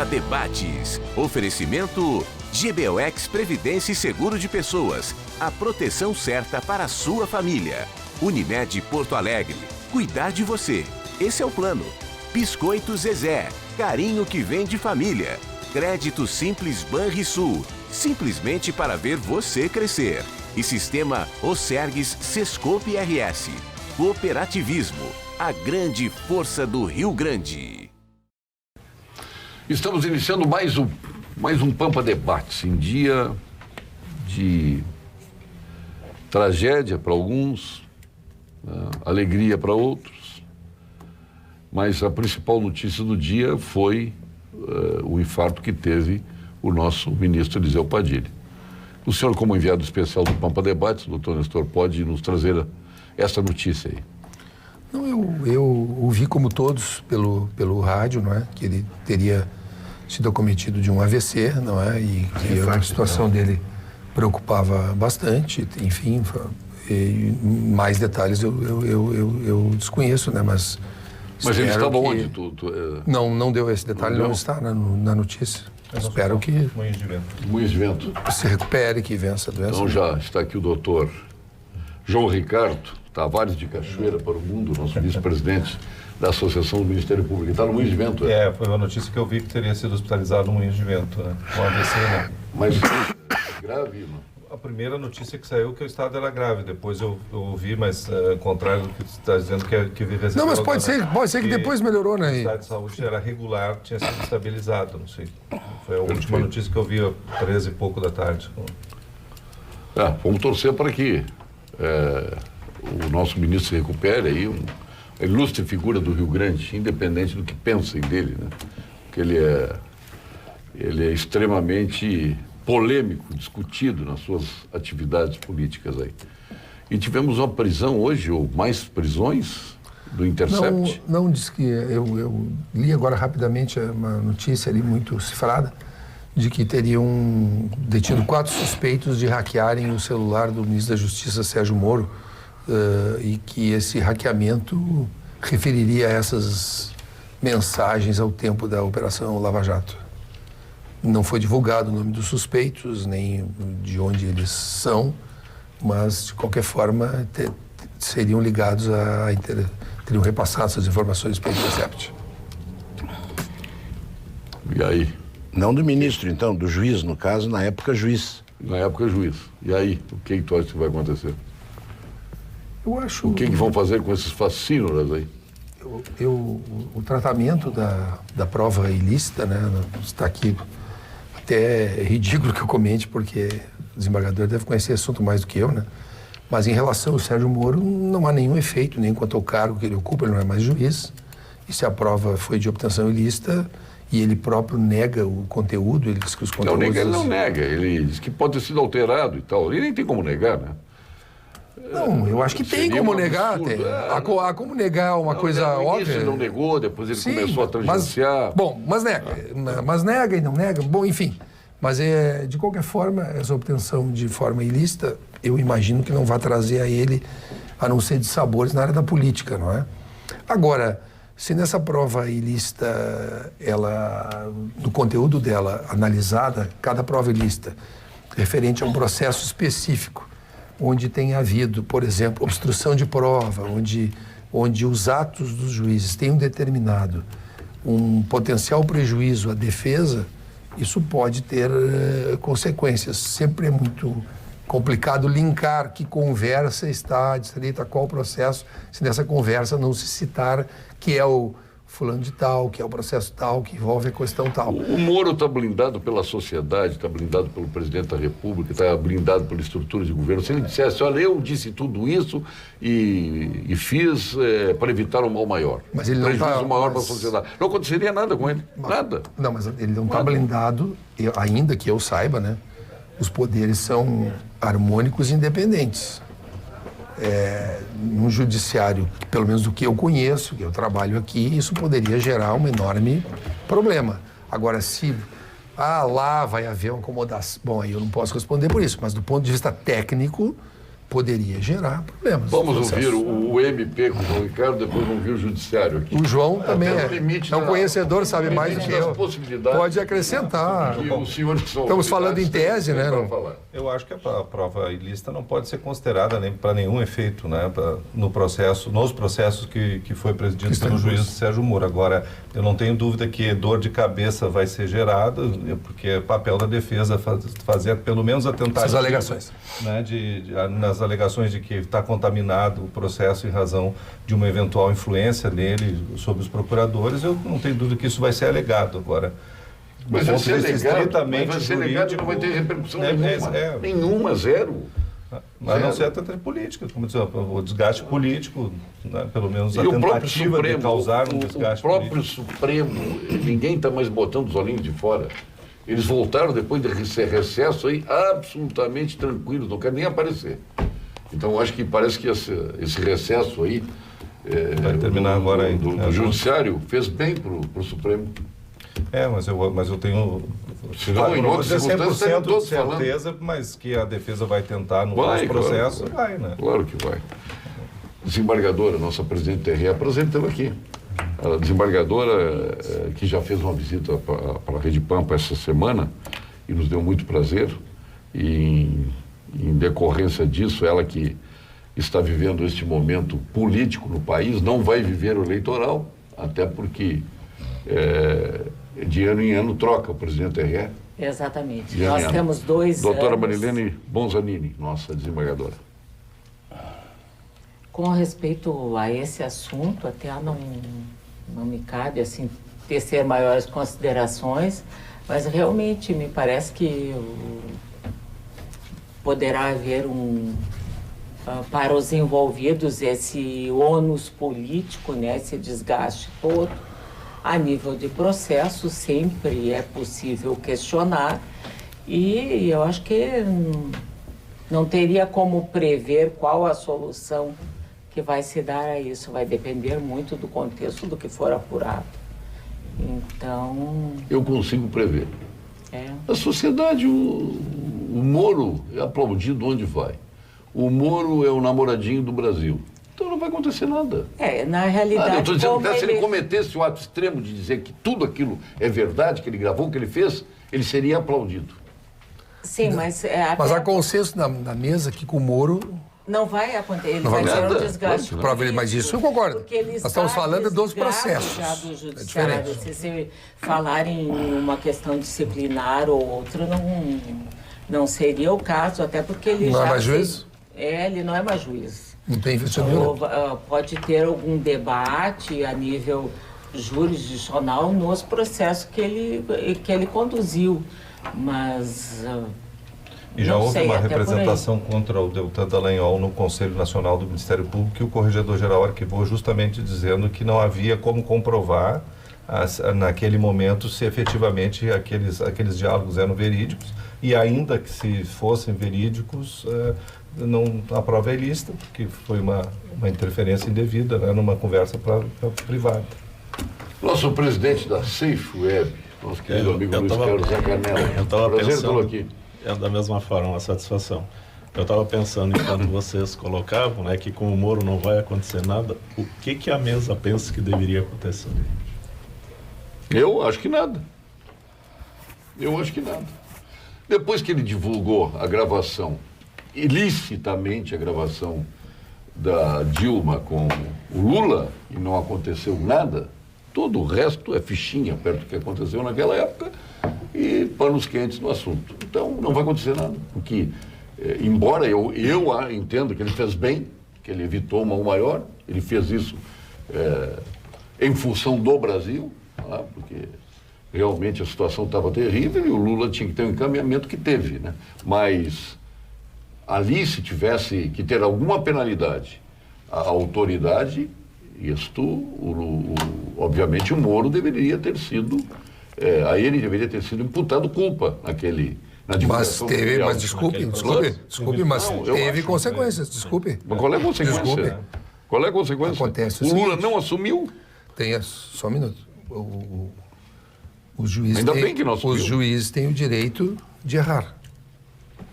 Pampa Debates. Oferecimento GBOX Previdência e Seguro de Pessoas. A proteção certa para a sua família. Unimed Porto Alegre. Cuidar de você. Esse é o plano. Biscoito Zezé. Carinho que vem de família. Crédito Simples Banrisul. Simplesmente para ver você crescer. E Sistema Osergues Sescope RS. Cooperativismo. A grande força do Rio Grande. Estamos iniciando mais um Pampa Debates, em dia de tragédia para alguns, alegria para outros, mas a principal notícia do dia foi o infarto que teve o nosso ministro Eliseu Padilha. O senhor, como enviado especial do Pampa Debates, doutor Nestor, pode nos trazer essa notícia aí? Não, eu ouvi, como todos, pelo rádio, não é? Que ele teria sido acometido de um AVC, não é? E que a situação dele preocupava bastante. Enfim, mais detalhes eu desconheço, né? Mas ele estava onde? Não deu esse detalhe, não está na notícia. Espero que Moinhos de Vento se recupere, que vença a doença. Então já está aqui o doutor João Ricardo Tavares de Cachoeira para o Mundo, nosso vice-presidente da Associação do Ministério Público. Está no Moinhos de Vento. Foi uma notícia que eu vi que teria sido hospitalizado no Moinhos de Vento, né? Com AVC, né? Mas grave, não? A primeira notícia que saiu que o estado era grave. Depois eu ouvi, mas contrário do que você está dizendo, que vi Não, mas pode ser que depois melhorou, né? O estado de saúde era regular, tinha sido estabilizado, não sei. Foi a última notícia que eu vi, às 13 e pouco da tarde. Vamos torcer para que o nosso ministro se recupere aí, uma ilustre figura do Rio Grande, independente do que pensem dele, né? Porque ele é extremamente polêmico, discutido nas suas atividades políticas aí. E tivemos uma prisão hoje, ou mais prisões do Intercept? Não diz que... Eu li agora rapidamente uma notícia ali muito cifrada, de que teriam detido 4 suspeitos de hackearem o celular do ministro da Justiça, Sérgio Moro, e que esse hackeamento referiria a essas mensagens ao tempo da Operação Lava Jato. Não foi divulgado o nome dos suspeitos, nem de onde eles são, mas, de qualquer forma, seriam ligados teriam repassado essas informações para o Intercept. E aí? Não do ministro, então, do juiz, no caso, na época, juiz. Na época, juiz. E aí? O que tu acha que vai acontecer? Eu acho... O que vão fazer com esses fascínoras aí? O tratamento da prova ilícita, né, está aqui, até é ridículo que eu comente, porque o desembargador deve conhecer esse assunto mais do que eu, né? Mas em relação ao Sérgio Moro, não há nenhum efeito, nem quanto ao cargo que ele ocupa, ele não é mais juiz. E se a prova foi de obtenção ilícita, e ele próprio nega o conteúdo, ele diz que os conteúdos... Ele não nega, ele diz que pode ter sido alterado e tal. Ele nem tem como negar, né? Não, eu acho que tem como negar. Há como negar uma coisa óbvia. Ele não negou, depois ele começou a tangenciar. Mas nega e não nega. Bom, enfim. Mas, de qualquer forma, essa obtenção de forma ilícita, eu imagino que não vai trazer a ele, a não ser de sabores na área da política, não é? Agora, se nessa prova ilícita, no conteúdo dela, analisada, cada prova ilícita, referente a um processo específico, onde tem havido, por exemplo, obstrução de prova, onde os atos dos juízes tenham determinado um potencial prejuízo à defesa, isso pode ter consequências. Sempre é muito complicado linkar que conversa está distrita a qual processo, se nessa conversa não se citar que é o fulano de tal, que é o processo tal, que envolve a questão tal. O Moro está blindado pela sociedade, está blindado pelo presidente da República, está blindado pela estrutura de governo. Se ele dissesse, olha, eu disse tudo isso e fiz para evitar um mal maior. Mas ele não prejuízo maior para a sociedade. Não aconteceria nada com ele, nada. Não, mas ele não está blindado, ainda que eu saiba, né? Os poderes são harmônicos e independentes. Num judiciário, pelo menos do que eu conheço, que eu trabalho aqui, isso poderia gerar um enorme problema. Agora, se lá vai haver uma acomodação... Bom, aí eu não posso responder por isso, mas do ponto de vista técnico, poderia gerar problemas. Vamos no processo. ouvir o MP com o João Ricardo, depois vamos ouvir o Judiciário aqui. O João também Até é o limite um da- conhecedor, sabe o mais do limite que das eu. possibilidades Pode acrescentar. que os senhores que são Estamos falando em autoridades tese, têm né? para Não? falar. Eu acho que a prova ilícita não pode ser considerada nem para nenhum efeito, né, no processo, nos processos que foi presidido pelo juiz Sérgio Moro. Agora, eu não tenho dúvida que dor de cabeça vai ser gerada, porque é papel da defesa fazer pelo menos a tentativa. Essas alegações. Né, nas alegações de que está contaminado o processo em razão de uma eventual influência nele sobre os procuradores, eu não tenho dúvida que isso vai ser alegado agora. Mas Do vai ponto ser de vista legado, estritamente mas vai ser legado e não vai ter repercussão jurídico, nenhuma. Nenhuma, zero. Mas não ser a tentativa política, como dizer, o desgaste político, né, pelo menos a E o próprio tentativa Supremo, de causar um o desgaste próprio político. Supremo, ninguém está mais botando os olhinhos de fora. Eles voltaram depois de recesso aí absolutamente tranquilos, não querem nem aparecer. Então, eu acho que parece que esse recesso aí Vai terminar agora aí, do né? Judiciário fez bem para o Supremo. Mas eu tenho. Senão, em não vou outras dizer circunstâncias, 100% de todos certeza, mas que a defesa vai tentar no Vai, processo, claro. vai, né? Claro que vai. Desembargadora, nossa presidente TRE, apresentamos aqui. A desembargadora, que já fez uma visita para a Rede Pampa essa semana, e nos deu muito prazer, e em decorrência disso, ela que está vivendo este momento político no país, não vai viver o eleitoral, até porque de ano em ano troca o presidente TRE. Exatamente. De ano em Nós ano. temos 2 Doutora anos. Marilene Bonzanini, nossa desembargadora. Com respeito a esse assunto, até não me cabe assim tecer maiores considerações, mas realmente me parece que poderá haver para os envolvidos esse ônus político, né, esse desgaste todo. A nível de processo sempre é possível questionar e eu acho que não teria como prever qual a solução que vai se dar a isso. Vai depender muito do contexto do que for apurado. Então... Eu consigo prever. A sociedade, o Moro é aplaudido onde vai. O Moro é o namoradinho do Brasil. Então não vai acontecer nada. Na realidade... eu estou dizendo como que se ele cometesse o ato extremo de dizer que tudo aquilo é verdade, que ele gravou, que ele fez, ele seria aplaudido. Sim, mas... Mas há consenso na mesa que com o Moro... Não vai acontecer, ele Não vai vai ter nada. um desgaste. Mas isso eu concordo. Porque ele Nós estamos está falando dos desligado processos. já do É judiciário. diferente. Se falar em uma questão disciplinar ou outra, não seria o caso, até porque ele Não já... é mais juiz? Ele não é mais juiz. Não tem investimento. Pode ter algum debate a nível jurisdicional nos processos que ele conduziu, mas... E já não houve sei, uma até por aí. representação contra o Deltan Dallagnol no Conselho Nacional do Ministério Público que o Corregedor-Geral arquivou justamente dizendo que não havia como comprovar naquele momento se efetivamente aqueles diálogos eram verídicos e ainda que se fossem verídicos, a prova é ilícita, porque foi uma interferência indevida, né, numa conversa privada. Nosso presidente da Safe Web, nosso querido amigo Luiz Carlos Zacanella. Eu estava Prazer pensando, tê-lo aqui. da mesma forma, uma satisfação. Eu estava pensando, enquanto vocês colocavam, né, que com o Moro não vai acontecer nada, o que a mesa pensa que deveria acontecer? Eu acho que nada. Depois que ele divulgou a gravação, ilicitamente a gravação da Dilma com o Lula, e não aconteceu nada, todo o resto é fichinha perto do que aconteceu naquela época e panos quentes no assunto. Então, não vai acontecer nada, porque, embora eu entendo que ele fez bem, que ele evitou o mal maior, ele fez isso em função do Brasil, tá? Porque realmente a situação estava terrível e o Lula tinha que ter um encaminhamento que teve, né? Mas ali, se tivesse que ter alguma penalidade, a autoridade, obviamente o Moro deveria ter sido, a ele deveria ter sido imputado culpa na divulgação. Mas desculpe, mas Não, eu teve acho, consequências, desculpe. Mas qual é a consequência? Desculpe. Qual é a consequência? Acontece o o Lula seguinte. não assumiu? Só um minuto. Os juízes Ainda têm, bem que não assumiu. os juízes têm o direito de errar.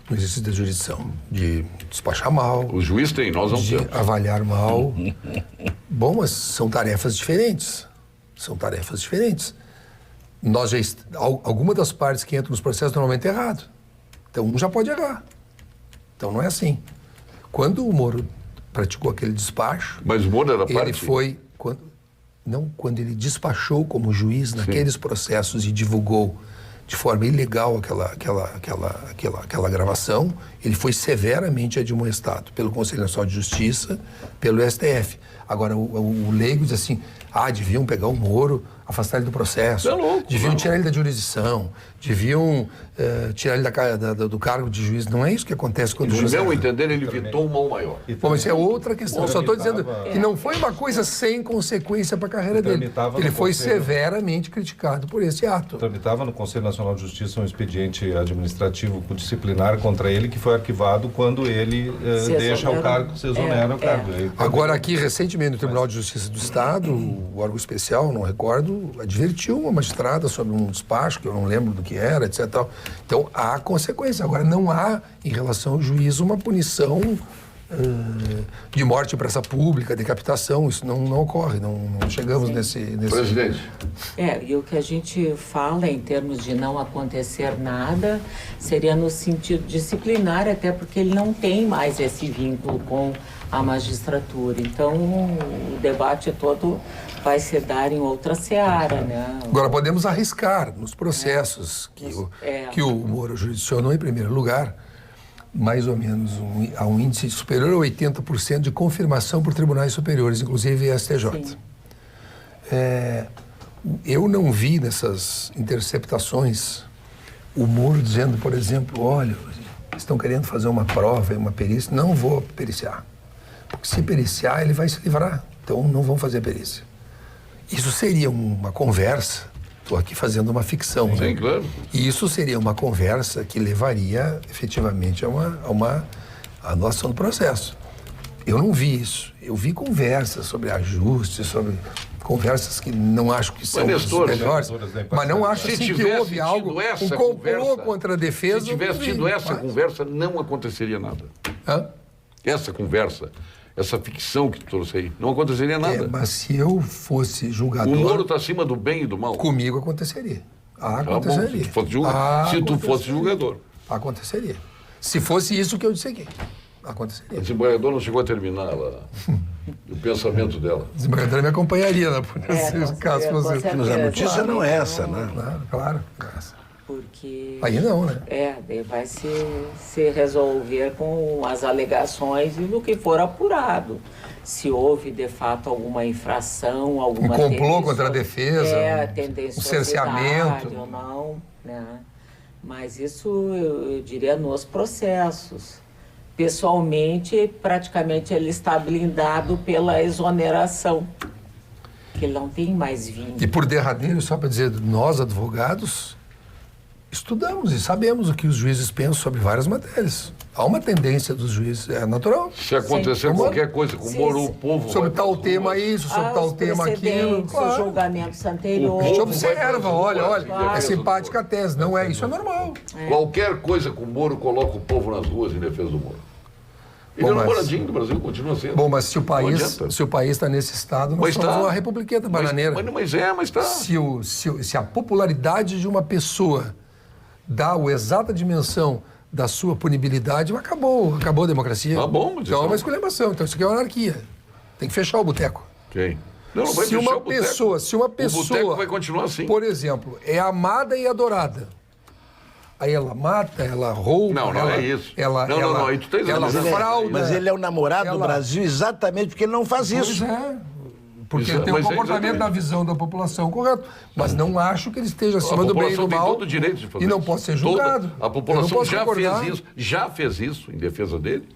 no exercício da jurisdição, de despachar mal, O juiz tem, nós não de temos. avaliar mal. Bom, mas são tarefas diferentes. São tarefas diferentes. Alguma das partes que entram nos processos normalmente é errado. Então, um já pode errar. Então, não é assim. Quando o Moro praticou aquele despacho... Mas o Moro era parte? Ele foi... Quando ele despachou como juiz naqueles processos e divulgou de forma ilegal aquela gravação, ele foi severamente admoestado pelo Conselho Nacional de Justiça, pelo STF. Agora, o leigo diz assim, deviam pegar o Moro, afastar ele do processo, deviam tirar ele da jurisdição, deviam tirar ele do cargo de juiz. Não é isso que acontece quando o juiz... No meu entender, ele evitou um mal maior. Bom, isso é outra questão. Eu só estou dizendo que não foi uma coisa sem consequência para a carreira dele. Ele foi severamente criticado por esse ato. Tramitava no Conselho Nacional de Justiça um expediente administrativo disciplinar contra ele, que foi arquivado quando ele deixa o cargo, se exonera o cargo. Agora, aqui, recentemente, no Tribunal de Justiça do Estado, o órgão especial, não recordo, advertiu uma magistrada sobre um despacho, que eu não lembro do que era, etc. Então, há consequência. Agora, não há, em relação ao juiz, uma punição de morte em praça pública, decapitação. Isso não ocorre, não chegamos nesse... Presidente. E o que a gente fala em termos de não acontecer nada seria no sentido disciplinar, até porque ele não tem mais esse vínculo com a magistratura. Então, o debate todo vai se dar em outra seara, né? Agora, podemos arriscar nos processos que o Moro jurisdicionou em primeiro lugar, mais ou menos a um índice superior a 80% de confirmação por tribunais superiores, inclusive STJ. Eu não vi nessas interceptações o Moro dizendo, por exemplo, olha, estão querendo fazer uma prova, uma perícia, não vou periciar. Porque se periciar, ele vai se livrar. Então, não vão fazer perícia. Isso seria uma conversa, estou aqui fazendo uma ficção, Sim, claro. E isso seria uma conversa que levaria, efetivamente, a anulação do processo. Eu não vi isso. Eu vi conversas sobre ajustes, sobre conversas que não acho que são as melhores, mas não acho assim que houve algo, um complô contra a defesa. Se tivesse tido essa conversa, não aconteceria nada. Essa conversa, essa ficção que tu trouxe aí, não aconteceria nada. Mas se eu fosse julgador... O Moro está acima do bem e do mal. Comigo aconteceria. Aconteceria. Bom, se tu fosse julgador. Aconteceria. Se fosse isso que eu disse aqui. Aconteceria. A desembargadora não chegou a terminar o pensamento dela. A desembargadora me acompanharia, né? Nesse caso fosse. Mas a notícia não é essa, né? Claro. Porque... Aí não, né? Vai se resolver com as alegações e no que for apurado. Se houve, de fato, alguma infração, alguma... Um complô contra a defesa, um cerceamento. Ou não, né? Mas isso, eu diria, nos processos. Pessoalmente, praticamente, ele está blindado pela exoneração, que ele não tem mais vínculo. E por derradeiro, só para dizer, nós, advogados, estudamos e sabemos o que os juízes pensam sobre várias matérias. Há uma tendência dos juízes, é natural. Se acontecer qualquer coisa com o Moro, o povo... Sobre tal tema isso, sobre tal tema aquilo. Os julgamentos anteriores. A gente observa, olha, é simpática a tese. Não é, isso é normal. Qualquer coisa com o Moro coloca o povo nas ruas em defesa do Moro. Ele é um moradinho do Brasil, continua sendo. Bom, mas se o país está nesse estado, nós somos uma republiqueta bananeira. Mas está. Se a popularidade de uma pessoa dá a exata dimensão da sua punibilidade, acabou a democracia. Tá bom, mas então é uma esculhambação. Então isso aqui é uma anarquia. Tem que fechar o boteco. Quem? Não vai fechar o boteco. Se uma pessoa, o boteco vai continuar assim. Por exemplo, é amada e adorada. Aí ela mata, ela rouba. Não é isso. Ela aí tu tá exagerando. frauda. Mas ele é o namorado do Brasil exatamente porque ele não faz isso. Pois é. Porque ele tem um comportamento na visão da população correto. Mas não acho que ele esteja acima do bem e do mal. A população tem todo o direito de fazer isso. E não pode ser julgado. A população já fez isso em defesa dele.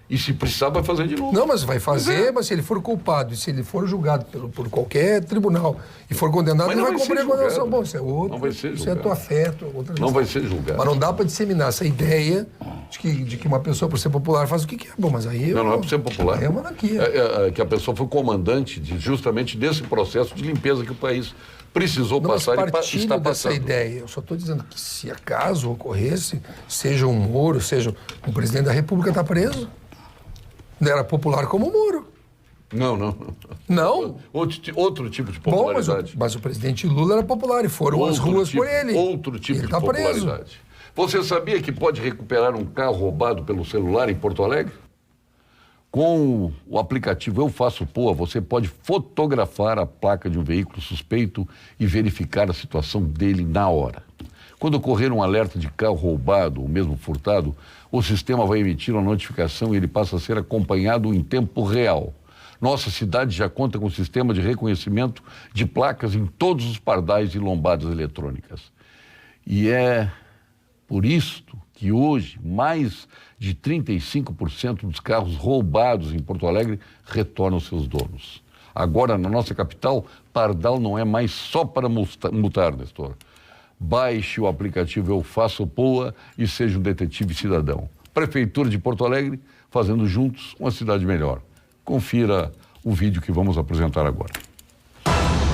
E se precisar, vai fazer de novo. Não, mas vai fazer, mas se ele for culpado e se ele for julgado por qualquer tribunal e for condenado, Mas ele não vai vai cumprir a ser condenação. julgado. Bom, isso é outro. Não vai ser isso é julgado. tua fé, outra Não vai ser julgado. Mas não dá para disseminar essa ideia de que uma pessoa, por ser popular, faz o que quer. Bom, mas aí... Não é por ser popular. Aí é uma anarquia. Que a pessoa foi comandante justamente desse processo de limpeza que o país precisou Não, passar mas e partilho está dessa passando. ideia. Eu só estou dizendo que se acaso ocorresse, seja um Moro, seja um presidente da República está preso. Não era popular como o Moro. Não. Não? Outro tipo de Bom, popularidade. mas o presidente Lula era popular e foram às ruas por ele. Outro tipo Ele de tá preso. popularidade. Você sabia que pode recuperar um carro roubado pelo celular em Porto Alegre? Com o aplicativo Eu Faço Poa, você pode fotografar a placa de um veículo suspeito e verificar a situação dele na hora. Quando ocorrer um alerta de carro roubado ou mesmo furtado, o sistema vai emitir uma notificação e ele passa a ser acompanhado em tempo real. Nossa cidade já conta com um sistema de reconhecimento de placas em todos os pardais e lombadas eletrônicas. E é por isto que hoje mais de 35% dos carros roubados em Porto Alegre retornam aos seus donos. Agora, na nossa capital, pardal não é mais só para multar, Nestor. Baixe o aplicativo Eu Faço Poa e seja um detetive cidadão. Prefeitura de Porto Alegre, fazendo juntos uma cidade melhor. Confira o vídeo que vamos apresentar agora.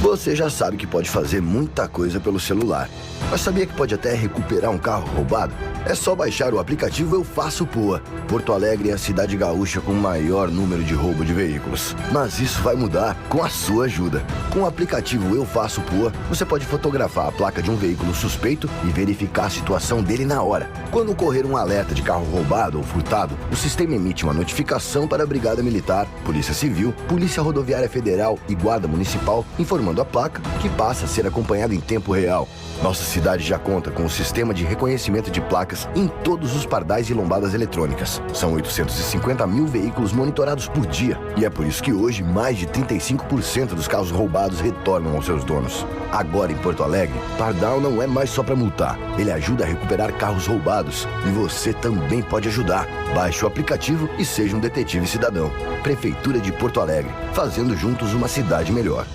Você já sabe que pode fazer muita coisa pelo celular, mas sabia que pode até recuperar um carro roubado? É só baixar o aplicativo Eu Faço Poa. Porto Alegre é a cidade gaúcha com o maior número de roubo de veículos. Mas isso vai mudar com a sua ajuda. Com o aplicativo Eu Faço Poa, você pode fotografar a placa de um veículo suspeito e verificar a situação dele na hora. Quando ocorrer um alerta de carro roubado ou furtado, o sistema emite uma notificação para a Brigada Militar, Polícia Civil, Polícia Rodoviária Federal e Guarda Municipal, informando a placa, que passa a ser acompanhada em tempo real. Nossa cidade já conta com um sistema de reconhecimento de placas em todos os pardais e lombadas eletrônicas. São 850 mil veículos monitorados por dia. E é por isso que hoje mais de 35% dos carros roubados retornam aos seus donos. Agora em Porto Alegre, pardal não é mais só para multar. Ele ajuda a recuperar carros roubados. E você também pode ajudar. Baixe o aplicativo e seja um detetive cidadão. Prefeitura de Porto Alegre, fazendo juntos uma cidade melhor.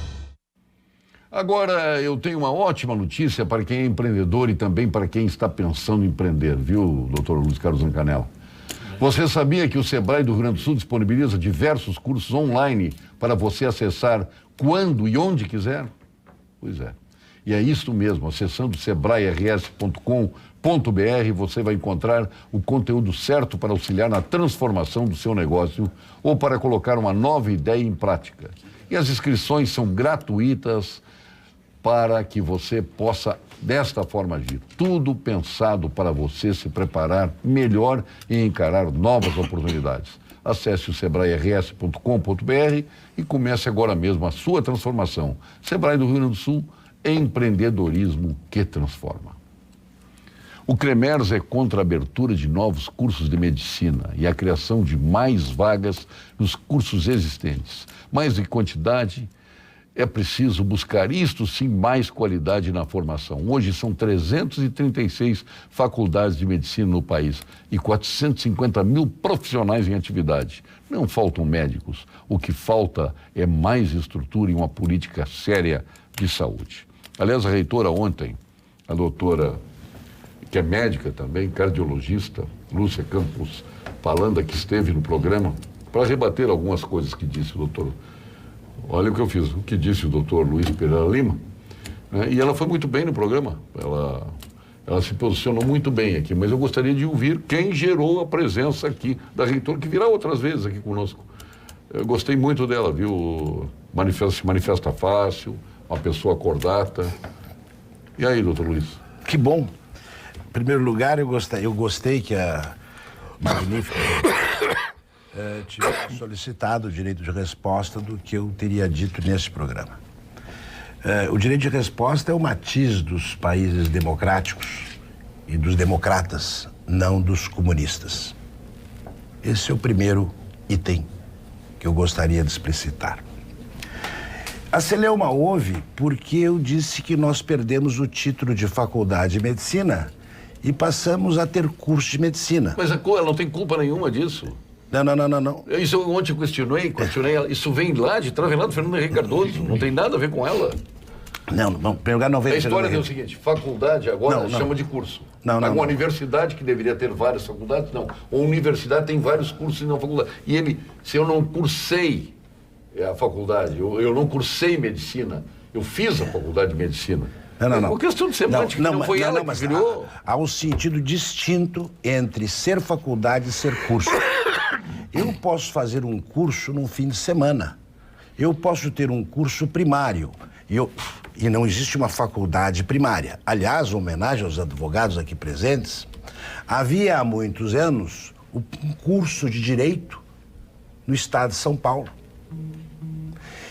Agora, eu tenho uma ótima notícia para quem é empreendedor e também para quem está pensando em empreender, viu, doutor Luiz Carlos Zancanella? Você sabia que o Sebrae do Rio Grande do Sul disponibiliza diversos cursos online para você acessar quando e onde quiser? Pois é. E é isso mesmo, acessando sebrae-rs.com.br você vai encontrar o conteúdo certo para auxiliar na transformação do seu negócio ou para colocar uma nova ideia em prática. E as inscrições são gratuitas para que você possa, desta forma, agir. Tudo pensado para você se preparar melhor e encarar novas oportunidades. Acesse o sebrae-rs.com.br e comece agora mesmo a sua transformação. Sebrae do Rio Grande do Sul, empreendedorismo que transforma. O CREMERS é contra a abertura de novos cursos de medicina e a criação de mais vagas nos cursos existentes. Mais do que quantidade, é preciso buscar isto sim, mais qualidade na formação. Hoje são 336 faculdades de medicina no país e 450 mil profissionais em atividade. Não faltam médicos, o que falta é mais estrutura e uma política séria de saúde. Aliás, a reitora ontem, a doutora, que é médica também, cardiologista, Lúcia Campos, falando que esteve no programa, para rebater algumas coisas que disse o doutor. Olha o que eu fiz, o que disse o doutor Luiz Pereira Lima, né? E ela foi muito bem no programa, ela se posicionou muito bem aqui, mas eu gostaria de ouvir quem gerou a presença aqui da reitora, que virá outras vezes aqui conosco. Eu gostei muito dela, viu? Se manifesta fácil, uma pessoa cordata. E aí, doutor Luiz? Que bom. Em primeiro lugar, eu gostei que a magnífica tivesse solicitado o direito de resposta do que eu teria dito nesse programa. O direito de resposta é o matiz dos países democráticos e dos democratas, não dos comunistas. Esse é o primeiro item que eu gostaria de explicitar. A celeuma houve porque eu disse que nós perdemos o título de faculdade de medicina e passamos a ter curso de medicina. Mas ela não tem culpa nenhuma disso. Não. Isso eu ontem questionei ela. Isso vem lá de trás, vem lá do Fernando Henrique Cardoso. Não tem nada a ver com ela. Não, em primeiro lugar não vem... A história é o seguinte, faculdade agora chama de curso. Uma universidade que deveria ter várias faculdades, não. Uma universidade tem vários cursos e não faculdade. E se eu não cursei a faculdade, eu não cursei medicina, eu fiz a faculdade de medicina. Não. Por questão de semântica, não foi ela que criou. Há um sentido distinto entre ser faculdade e ser curso. Eu posso fazer um curso num fim de semana. Eu posso ter um curso primário. E não existe uma faculdade primária. Aliás, uma homenagem aos advogados aqui presentes, havia há muitos anos um curso de Direito no estado de São Paulo.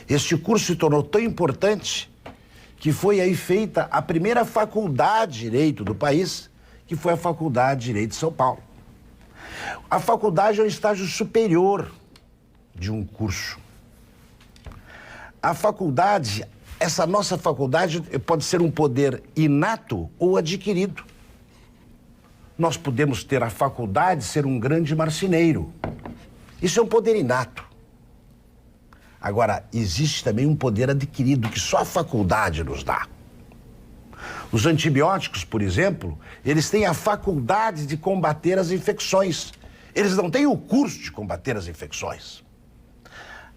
Este curso se tornou tão importante que foi aí feita a primeira faculdade de Direito do país, que foi a Faculdade de Direito de São Paulo. A faculdade é um estágio superior de um curso. A faculdade... Essa nossa faculdade pode ser um poder inato ou adquirido. Nós podemos ter a faculdade ser um grande marceneiro. Isso é um poder inato. Agora, existe também um poder adquirido que só a faculdade nos dá. Os antibióticos, por exemplo, eles têm a faculdade de combater as infecções. Eles não têm o curso de combater as infecções.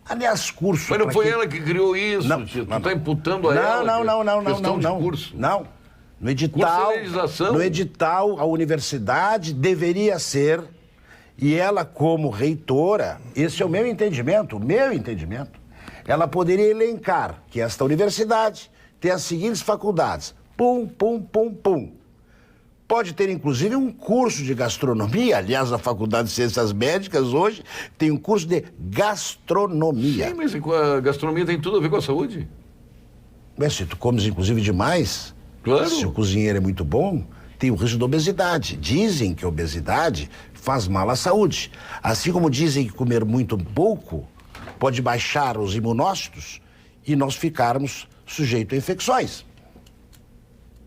Aliás, curso... Mas não foi ela que criou isso, Tito. Tu está imputando a ela. Não. Curso. Não. No edital, a universidade deveria ser, e ela como reitora, esse é o meu entendimento, ela poderia elencar que esta universidade tem as seguintes faculdades. Pode ter, inclusive, um curso de gastronomia. Aliás, a Faculdade de Ciências Médicas, hoje, tem um curso de gastronomia. Sim, mas a gastronomia tem tudo a ver com a saúde. Mas se tu comes, inclusive, demais, claro. Se o cozinheiro é muito bom, tem o risco da obesidade. Dizem que a obesidade faz mal à saúde. Assim como dizem que comer muito pouco pode baixar os imunócitos e nós ficarmos sujeitos a infecções.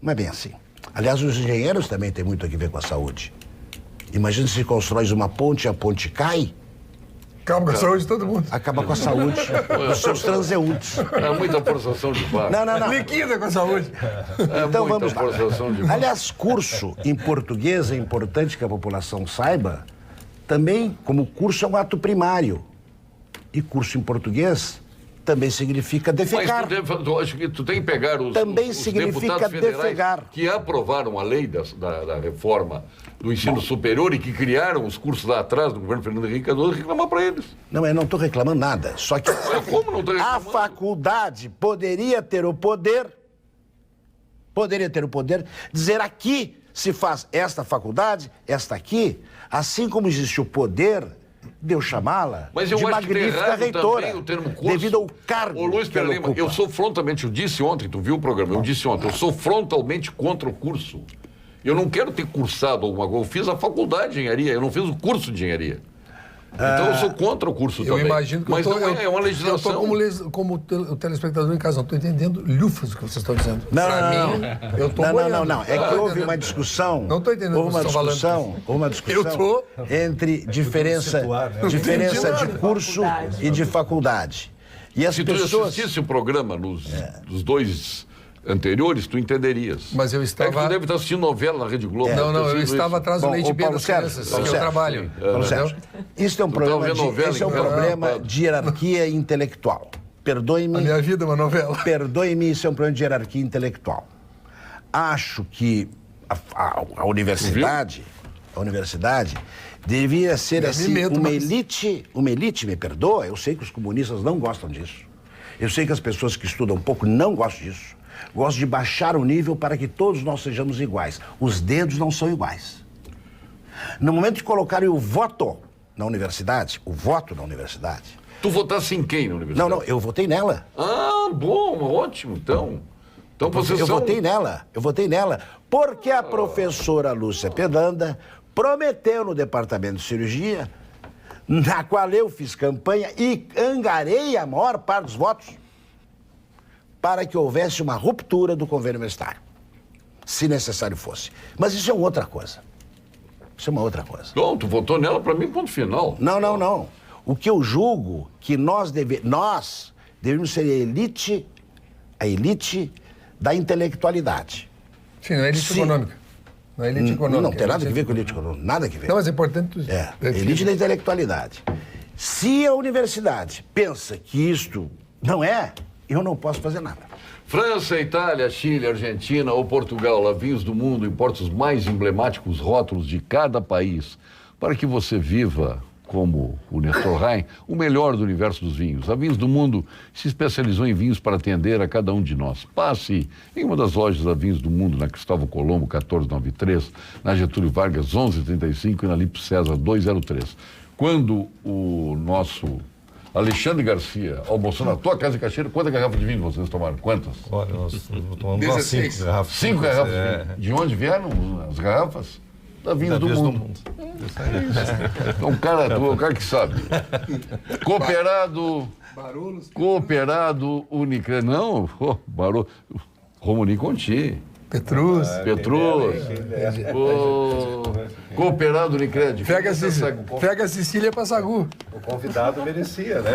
Não é bem assim. Aliás, os engenheiros também têm muito a ver com a saúde. Imagina se constróis uma ponte e a ponte cai. Acaba com a saúde de todo mundo. Acaba com a saúde dos seus transeuntes. É muita forçação de barco. Não. Liquida com a saúde. Então vamos lá. Forçação de barco. Aliás, curso em português é importante que a população saiba. Também, como curso é um ato primário. E curso em português também significa defecar. Mas acho que tu tem que pegar os significa deputados federais defecar. Que aprovaram a lei da reforma do ensino superior e que criaram os cursos lá atrás do governo Fernando Henrique Cardoso, reclamar para eles. Não, eu não estou reclamando nada. Só que como não tô reclamando? A faculdade poderia ter o poder de dizer aqui se faz esta faculdade, esta aqui, assim como existe o poder de eu chamá-la de magnífica reitora, o termo curso. devido ao cargo. Ô, Luiz que ela ocupa. Eu sou frontalmente, eu disse ontem, tu viu o programa, eu disse ontem, eu sou frontalmente contra o curso. Eu não quero ter cursado alguma coisa, eu fiz a faculdade de engenharia, eu não fiz o curso de engenharia. Então eu sou contra o curso também. Eu imagino que mas não é uma legislação. Eu estou como o telespectador em casa, não estou entendendo lufas o que vocês estão dizendo. Não. Eu estou Não. É que houve uma discussão. Não estou entendendo o que vocês estão falando. Houve uma discussão entre diferença de curso e de faculdade. E as Se pessoas... tu assistisse o programa dos dois anteriores, tu entenderias. Mas eu estava... É que tu deve estar assistindo novela na Rede Globo. Não, eu estava atrás do leite B das crianças, que eu trabalho. Isso é um problema de hierarquia intelectual. Perdoe-me... A minha vida é uma novela. Perdoe-me, isso é um problema de hierarquia intelectual. Acho que a universidade devia ser assim, uma elite, me perdoa, eu sei que os comunistas não gostam disso. Eu sei que as pessoas que estudam um pouco não gostam disso. Gostam de baixar o nível para que todos nós sejamos iguais. Os dedos não são iguais. No momento de colocarem o voto na universidade, Tu votasse em quem na universidade? Não, eu votei nela. Ah, bom, ótimo, então. Então vocês eu votei nela, porque a professora Lúcia Pedanda prometeu no departamento de cirurgia, na qual eu fiz campanha e angarei a maior parte dos votos, para que houvesse uma ruptura do convênio universitário, se necessário fosse. Mas isso é outra coisa. Isso é uma outra coisa. Bom, tu votou nela para mim, ponto final. Não. O que eu julgo que nós devemos ser a elite da intelectualidade. Sim, não é elite econômica. Não é elite econômica. Não tem nada a ver com elite econômica, nada a ver. Não, mas é importante... Elite da intelectualidade. Se a universidade pensa que isto não é, eu não posso fazer nada. França, Itália, Chile, Argentina ou Portugal, lá vinhos do mundo importam os mais emblemáticos rótulos de cada país, para que você viva, como o Nestor Rein, o melhor do universo dos vinhos. A Vinhos do Mundo se especializou em vinhos para atender a cada um de nós. Passe em uma das lojas da Vinhos do Mundo, na Cristóvão Colombo, 1493, na Getúlio Vargas, 1135 e na Lipo César, 203. Quando o nosso Alexandre Garcia almoçou na tua casa em Caxias, quantas garrafas de vinho vocês tomaram? Quantas? Olha, nós tomamos umas 5 garrafas. 5 garrafas de vinho. De onde vieram as garrafas? Da Vinhos do Mundo. Então, o cara que sabe. Cooperado Unicred. Não, Romani Conti. Petrus. Cooperado Unicred. Pega a Cecília para Sagu. O convidado merecia, né?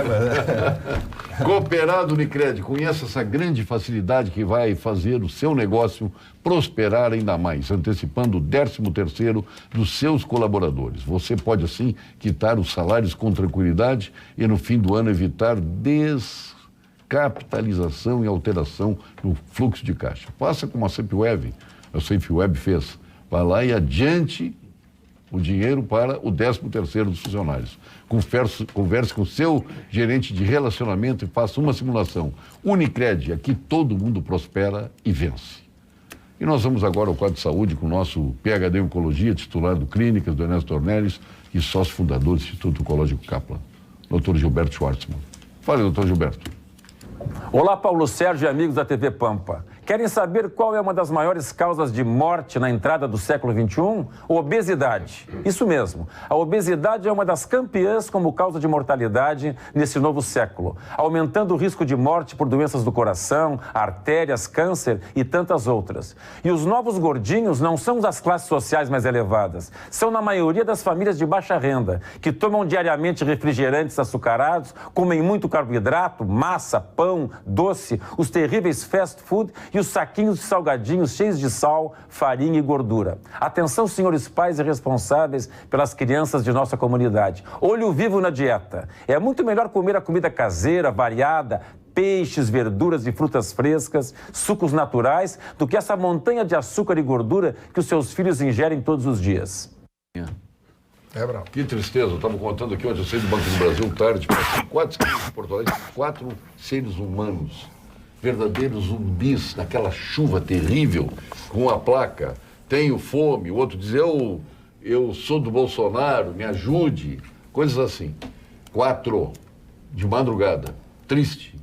Cooperado Unicred. Conheça essa grande facilidade que vai fazer o seu negócio prosperar ainda mais, antecipando o 13º dos seus colaboradores. Você pode, assim, quitar os salários com tranquilidade e, no fim do ano, evitar descapitalização e alteração no fluxo de caixa. Faça como a SafeWeb fez. Vá lá e adiante o dinheiro para o 13º dos funcionários. Converse com o seu gerente de relacionamento e faça uma simulação. Unicred, aqui todo mundo prospera e vence. E nós vamos agora ao quadro de saúde com o nosso PhD em Oncologia, titular do Clínicas, do Ernesto Ornelis e sócio fundador do Instituto Oncológico Kaplan, Dr. Gilberto Schwartzman. Fale, doutor Gilberto. Olá, Paulo Sérgio e amigos da TV Pampa. Querem saber qual é uma das maiores causas de morte na entrada do século XXI? Obesidade. Isso mesmo. A obesidade é uma das campeãs como causa de mortalidade nesse novo século, aumentando o risco de morte por doenças do coração, artérias, câncer e tantas outras. E os novos gordinhos não são das classes sociais mais elevadas. São, na maioria, das famílias de baixa renda, que tomam diariamente refrigerantes açucarados, comem muito carboidrato, massa, pão, doce, os terríveis fast food e os saquinhos de salgadinhos cheios de sal, farinha e gordura. Atenção, senhores pais e responsáveis pelas crianças de nossa comunidade. Olho vivo na dieta. É muito melhor comer a comida caseira, variada, peixes, verduras e frutas frescas, sucos naturais, do que essa montanha de açúcar e gordura que os seus filhos ingerem todos os dias. É bravo. Que tristeza, eu estava contando aqui, ontem eu saí do Banco do Brasil tarde, 4 em Porto Alegre, 4 seres humanos, verdadeiros zumbis, naquela chuva terrível, com a placa, tenho fome, o outro diz, eu sou do Bolsonaro, me ajude, coisas assim. 4, de madrugada, triste,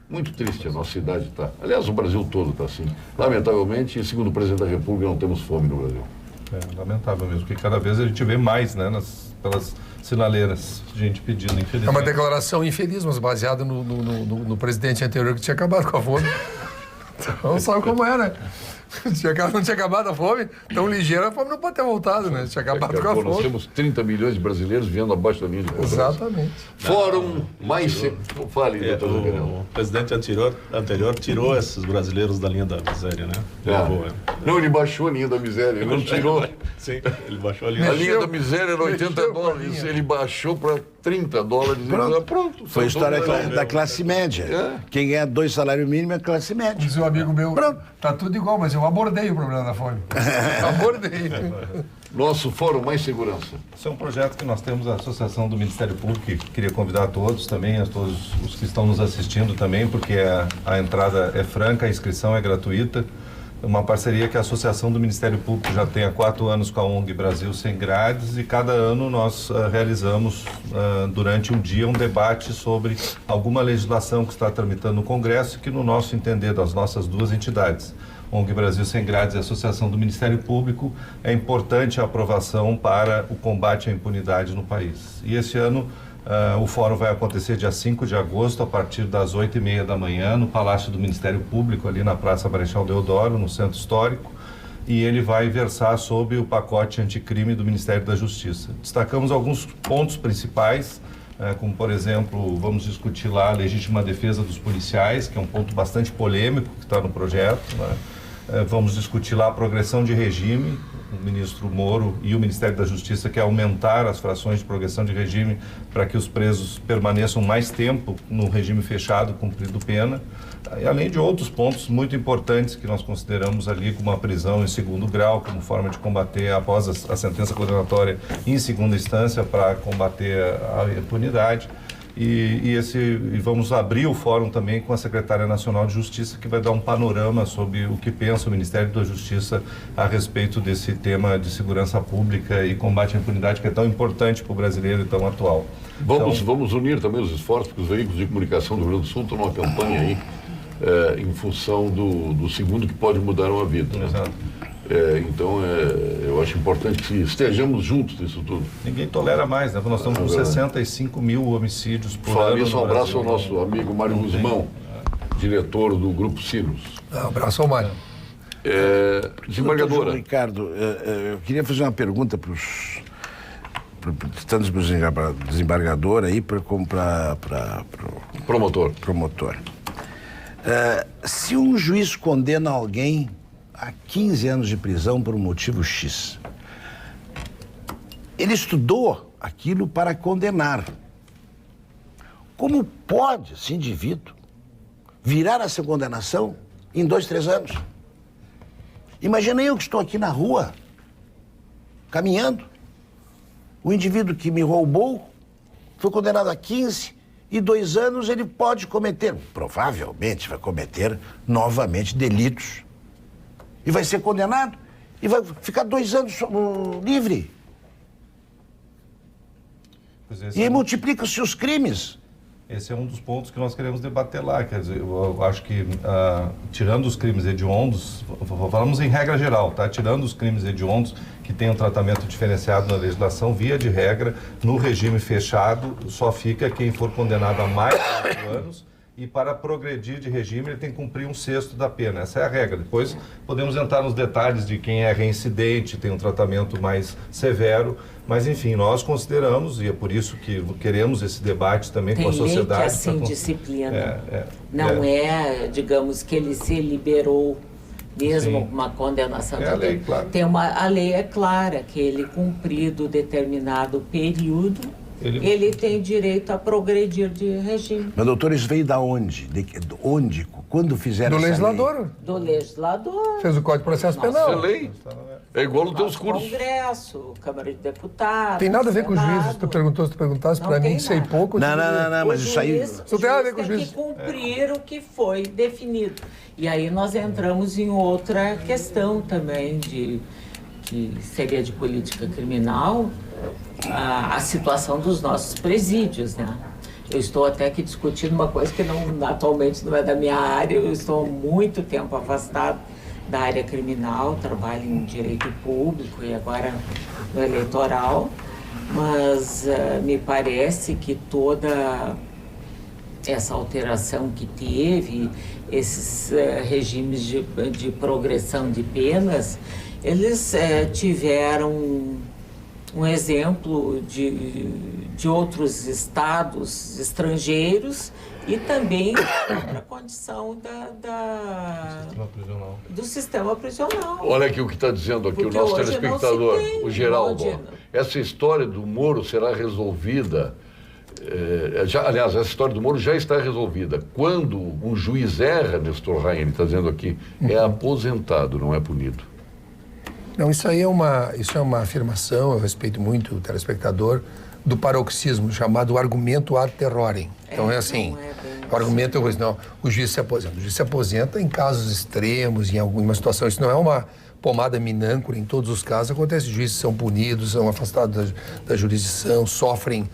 muito triste a nossa cidade está. Aliás, o Brasil todo está assim. Lamentavelmente, segundo o presidente da República, não temos fome no Brasil. É lamentável mesmo, porque cada vez a gente vê mais, né, pelas sinaleiras, gente pedindo, infelizmente. É uma declaração infeliz, mas baseada no presidente anterior que tinha acabado com a fome. Então, sabe como é, né? Não tinha acabado a fome, tão ligeira a fome não pode ter voltado, né? Tinha acabado com a fome. Nós temos 30 milhões de brasileiros vivendo abaixo da linha de pobreza. Exatamente. Fórum mais... Fale, doutor Zuccarello. O presidente anterior tirou esses brasileiros da linha da miséria, né? Não, ele baixou a linha da miséria, ele não tirou. Sim, ele baixou a linha. A linha da miséria era 80 dólares, ele baixou para 30 dólares. Pronto. Foi a história da classe média. Quem ganha 2 salários mínimos é classe média. Diz um amigo meu, tá tudo igual, mas eu abordei o problema da fome. Abordei. Nosso Fórum Mais Segurança. Esse é um projeto que nós temos a Associação do Ministério Público, que queria convidar a todos também, a todos os que estão nos assistindo também, porque a entrada é franca, a inscrição é gratuita. Uma parceria que a Associação do Ministério Público já tem há 4 anos com a ONG Brasil Sem Grades, e cada ano nós realizamos durante um dia um debate sobre alguma legislação que está tramitando no Congresso, que no nosso entender, das nossas 2 entidades, ONG Brasil Sem Grades e Associação do Ministério Público, é importante a aprovação para o combate à impunidade no país. E esse ano o fórum vai acontecer dia 5 de agosto, a partir das 8h30 da manhã, no Palácio do Ministério Público, ali na Praça Marechal Deodoro, no Centro Histórico. e ele vai versar sobre o pacote anticrime do Ministério da Justiça. Destacamos alguns pontos principais, como, por exemplo, vamos discutir lá a legítima defesa dos policiais, que é um ponto bastante polêmico que está no projeto, né? Vamos discutir lá a progressão de regime. O ministro Moro e o Ministério da Justiça quer aumentar as frações de progressão de regime para que os presos permaneçam mais tempo no regime fechado, cumprindo pena, e além de outros pontos muito importantes que nós consideramos ali, como a prisão em segundo grau, como forma de combater após a sentença condenatória em segunda instância para combater a impunidade. E vamos abrir o fórum também com a Secretária Nacional de Justiça, que vai dar um panorama sobre o que pensa o Ministério da Justiça a respeito desse tema de segurança pública e combate à impunidade, que é tão importante para o brasileiro e tão atual. Vamos unir também os esforços, porque os veículos de comunicação do Rio Grande do Sul estão numa campanha aí em função do segundo que pode mudar uma vida. Né? Exato. Então, eu acho importante que estejamos juntos nisso tudo. Ninguém tolera mais, né? Nós estamos com 65 mil homicídios por ano. Isso, um abraço ao nosso amigo Mário Guzmão, diretor do Grupo Sinos. Um abraço ao Mário. Desembargadora. Ricardo, eu queria fazer uma pergunta para os tanto para o desembargador aí como para o promotor. Se um juiz condena alguém a 15 anos de prisão por um motivo X. Ele estudou aquilo para condenar. Como pode esse indivíduo virar essa condenação em 2, 3 anos? Imagina eu que estou aqui na rua, caminhando. O indivíduo que me roubou foi condenado a 15 e 2 anos ele pode cometer, provavelmente vai cometer novamente delitos. E vai ser condenado e vai ficar 2 anos livre. E aí multiplica-se os crimes. Esse é um dos pontos que nós queremos debater lá. Quer dizer, eu acho que, tirando os crimes hediondos, falamos em regra geral, tá? Tirando os crimes hediondos que têm um tratamento diferenciado na legislação, via de regra, no regime fechado, só fica quem for condenado a mais de 4 anos. E para progredir de regime, ele tem que cumprir 1/6 da pena. Essa é a regra. Depois podemos entrar nos detalhes de quem é reincidente, tem um tratamento mais severo. Mas, enfim, nós consideramos, e é por isso que queremos esse debate também com a sociedade. Tem lei que assim disciplina. Não é, digamos, que ele se liberou mesmo com uma condenação. A lei, claro. A lei é clara, que ele cumprido determinado período, ele tem direito a progredir de regime. Mas, doutor, isso veio da onde? Onde? Quando fizeram do essa legislador. Lei? Do legislador. Fez o Código de Processo Penal. É lei. É igual nos teus cursos. Congresso, Câmara de Deputados. Tem nada a ver com o juiz. Se tu perguntasse para mim, sei pouco. Não, mas isso aí... Não tem nada a ver com o juiz. Tem que cumprir o que foi definido. E aí nós entramos em outra questão também, que seria de política criminal, a situação dos nossos presídios, né? Eu estou até aqui discutindo uma coisa que atualmente não é da minha área, eu estou há muito tempo afastado da área criminal, trabalho em direito público e agora no eleitoral, mas me parece que toda essa alteração que teve, esses regimes de progressão de penas, eles tiveram um exemplo de outros estados estrangeiros e também a condição do sistema prisional. Olha aqui o que está dizendo aqui o nosso telespectador, o Geraldo. Essa história do Moro será resolvida. Aliás, essa história do Moro já está resolvida. Quando um juiz erra, Nestor Rain, ele está dizendo aqui, é aposentado, não é punido. Não, isso é uma afirmação, eu respeito muito o telespectador, do paroxismo, chamado argumento ad terrorem. Então é assim, o argumento é não, o juiz se aposenta. O juiz se aposenta em casos extremos, em alguma situação. Isso não é uma pomada minâncora, em todos os casos acontece. Os juízes são punidos, são afastados da jurisdição, sofrem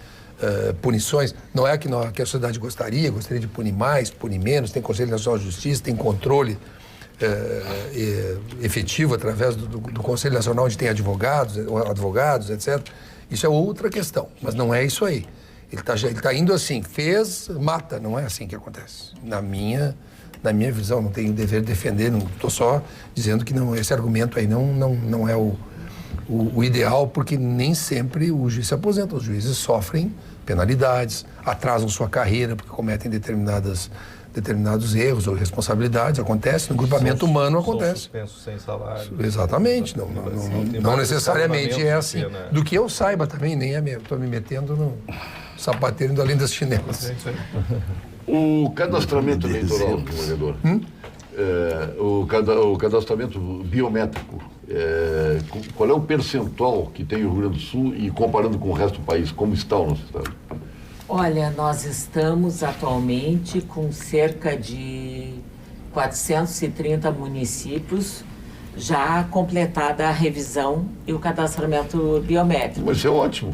punições. Não é que a sociedade gostaria de punir mais, punir menos, tem Conselho Nacional de Justiça, tem controle efetivo através do Conselho Nacional, onde tem advogados, etc. Isso é outra questão, mas não é isso aí. Ele tá indo assim, mata, não é assim que acontece. Na minha na minha visão, não tenho o dever de defender, não estou só dizendo que não, esse argumento aí não é o ideal, porque nem sempre o juiz se aposenta. Os juízes sofrem penalidades, atrasam sua carreira porque cometem determinados erros ou responsabilidades. Acontece, no grupamento humano acontece. Suspenso sem salário. Exatamente, não necessariamente é assim. Do que eu saiba também, nem estou me metendo no sapateiro indo além das chinelas. O cadastramento eleitoral, vereador, o cadastramento biométrico, qual é o percentual que tem o Rio Grande do Sul e comparando com o resto do país, como está o nosso estado? Olha, nós estamos atualmente com cerca de 430 municípios já completada a revisão e o cadastramento biométrico. Mas isso é ótimo.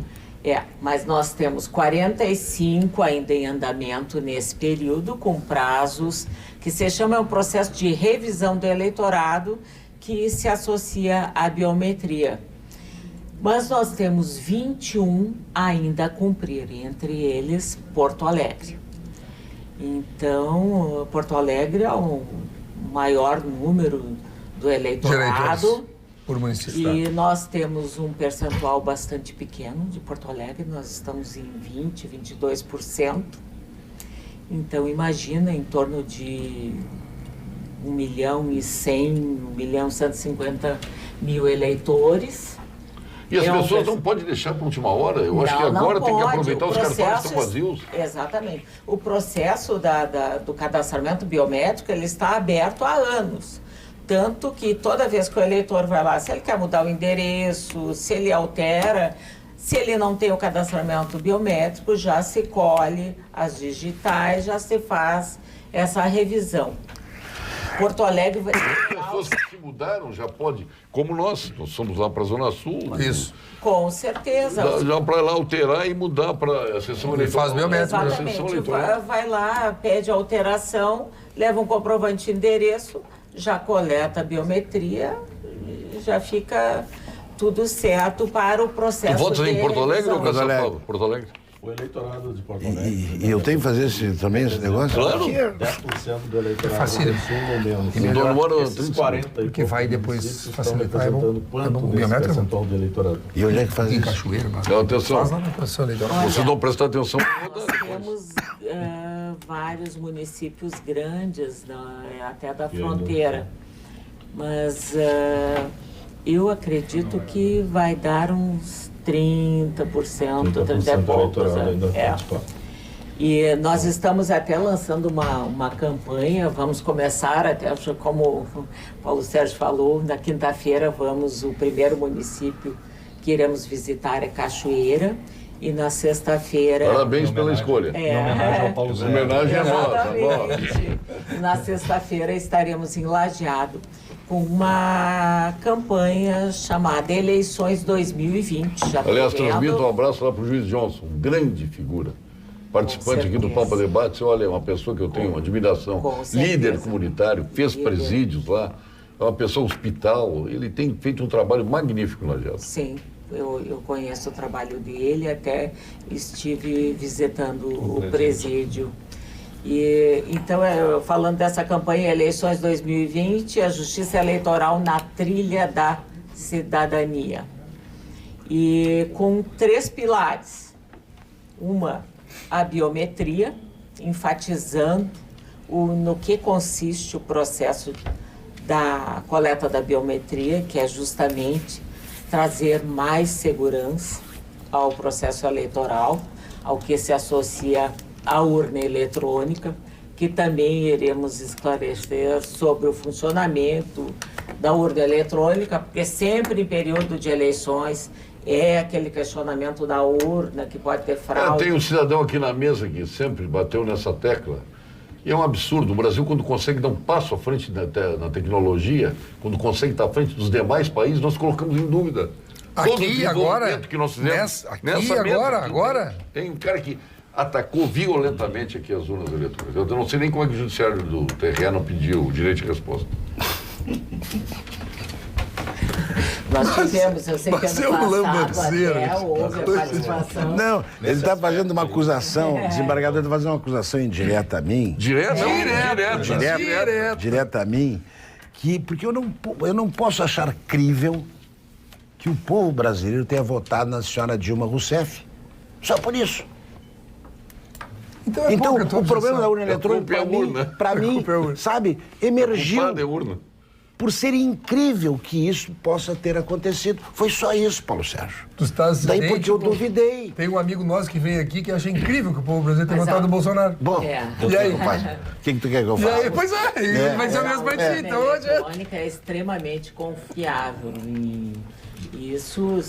Mas nós temos 45 ainda em andamento nesse período, com prazos que se chama o processo de revisão do eleitorado, que se associa à biometria. Mas nós temos 21 ainda a cumprir, entre eles Porto Alegre. Então, Porto Alegre é o maior número do eleitorado. Por município. E nós temos um percentual bastante pequeno de Porto Alegre, nós estamos em 20%, 22%. Então, imagina, em torno de 1.150.000 eleitores. E as pessoas não podem deixar para a última hora? Eu acho que agora tem que aproveitar, os cartões estão vazios. Exatamente. O processo do cadastramento biométrico, ele está aberto há anos. Tanto que toda vez que o eleitor vai lá, se ele quer mudar o endereço, se ele altera, se ele não tem o cadastramento biométrico, já se colhe as digitais, já se faz essa revisão. Porto Alegre vai... As pessoas que se mudaram já pode, como nós somos lá para a Zona Sul. Isso. Com certeza. Já para lá alterar e mudar para a sessão eleitoral. Faz biométrico. Exatamente. Vai lá, pede alteração, leva um comprovante de endereço, já coleta a biometria, já fica tudo certo para o processo. Tu votas em Porto Alegre ou Alegre? Porto Alegre? O eleitorado de Porto Alegre. E eu tenho que fazer também esse negócio? Claro. 10% do eleitorado Facilita. do Sul ou menos. E melhor, demora Esses 30 40 porque vai depois facilitar, representando quanto o desse biométrico é bom. percentual do eleitorado? E onde é que faz Em isso? Cachoeira, Não, atenção. faz lá na Constituição Eleitoral. Vocês não prestar atenção. Nós temos vários municípios grandes, até da fronteira, mas eu acredito que vai dar uns 30%, 30 e poucos. E nós estamos até lançando uma campanha, vamos começar até, como o Paulo Sérgio falou, na quinta-feira o primeiro município que iremos visitar é Cachoeira, e na sexta-feira... Parabéns pela escolha. Em homenagem ao Paulo Sérgio. Homenagem a nós. Exatamente. Na sexta-feira estaremos em Lajeado com uma campanha chamada Eleições 2020. Aliás, transmito um abraço lá para o juiz Johnson, grande figura. Participante aqui do Papa Debates, olha, é uma pessoa que eu tenho admiração. Líder comunitário, fez presídios lá, é uma pessoa hospital, ele tem feito um trabalho magnífico na Lajeado. Sim, eu conheço o trabalho dele, até estive visitando o presídio. E, então, falando dessa campanha Eleições 2020, a Justiça Eleitoral na trilha da cidadania. E com 3 pilares. Uma, a biometria, enfatizando no que consiste o processo da coleta da biometria, que é justamente trazer mais segurança ao processo eleitoral, ao que se associa a urna eletrônica, que também iremos esclarecer sobre o funcionamento da urna eletrônica, porque sempre em período de eleições é aquele questionamento da urna, que pode ter fraude. Tem um cidadão aqui na mesa que sempre bateu nessa tecla, e é um absurdo. O Brasil, quando consegue dar um passo à frente na tecnologia, quando consegue estar à frente dos demais países, nós colocamos em dúvida. Aqui, agora, que nós fizemos agora. Tem um cara que atacou violentamente aqui as urnas eletrônicas. Eu não sei nem como é que o judiciário do TRE não pediu o direito de resposta. Nós tivemos, eu sei que mas ano é um passado lambanceiro. até houve a participação. Não, ele está fazendo uma acusação, o desembargador está fazendo uma acusação indireta a mim. Direto. Direta a mim, porque eu não posso achar crível que o povo brasileiro tenha votado na senhora Dilma Rousseff. Só por isso. Então pouca o problema da urna É eletrônica, culpa é a urna. para mim, sabe, emergiu Culpado é urna. por ser incrível que isso possa ter acontecido. Foi só isso, Paulo Sérgio. Tu estás Daí idêntico. porque eu duvidei. Tem um amigo nosso que veio aqui que acha incrível que o povo brasileiro tenha votado no Bolsonaro. Bom, E aí? o que tu quer que eu E faça? aí, pois vai ser o mesmo pra ti. Então, A hoje eletrônica é extremamente confiável e isso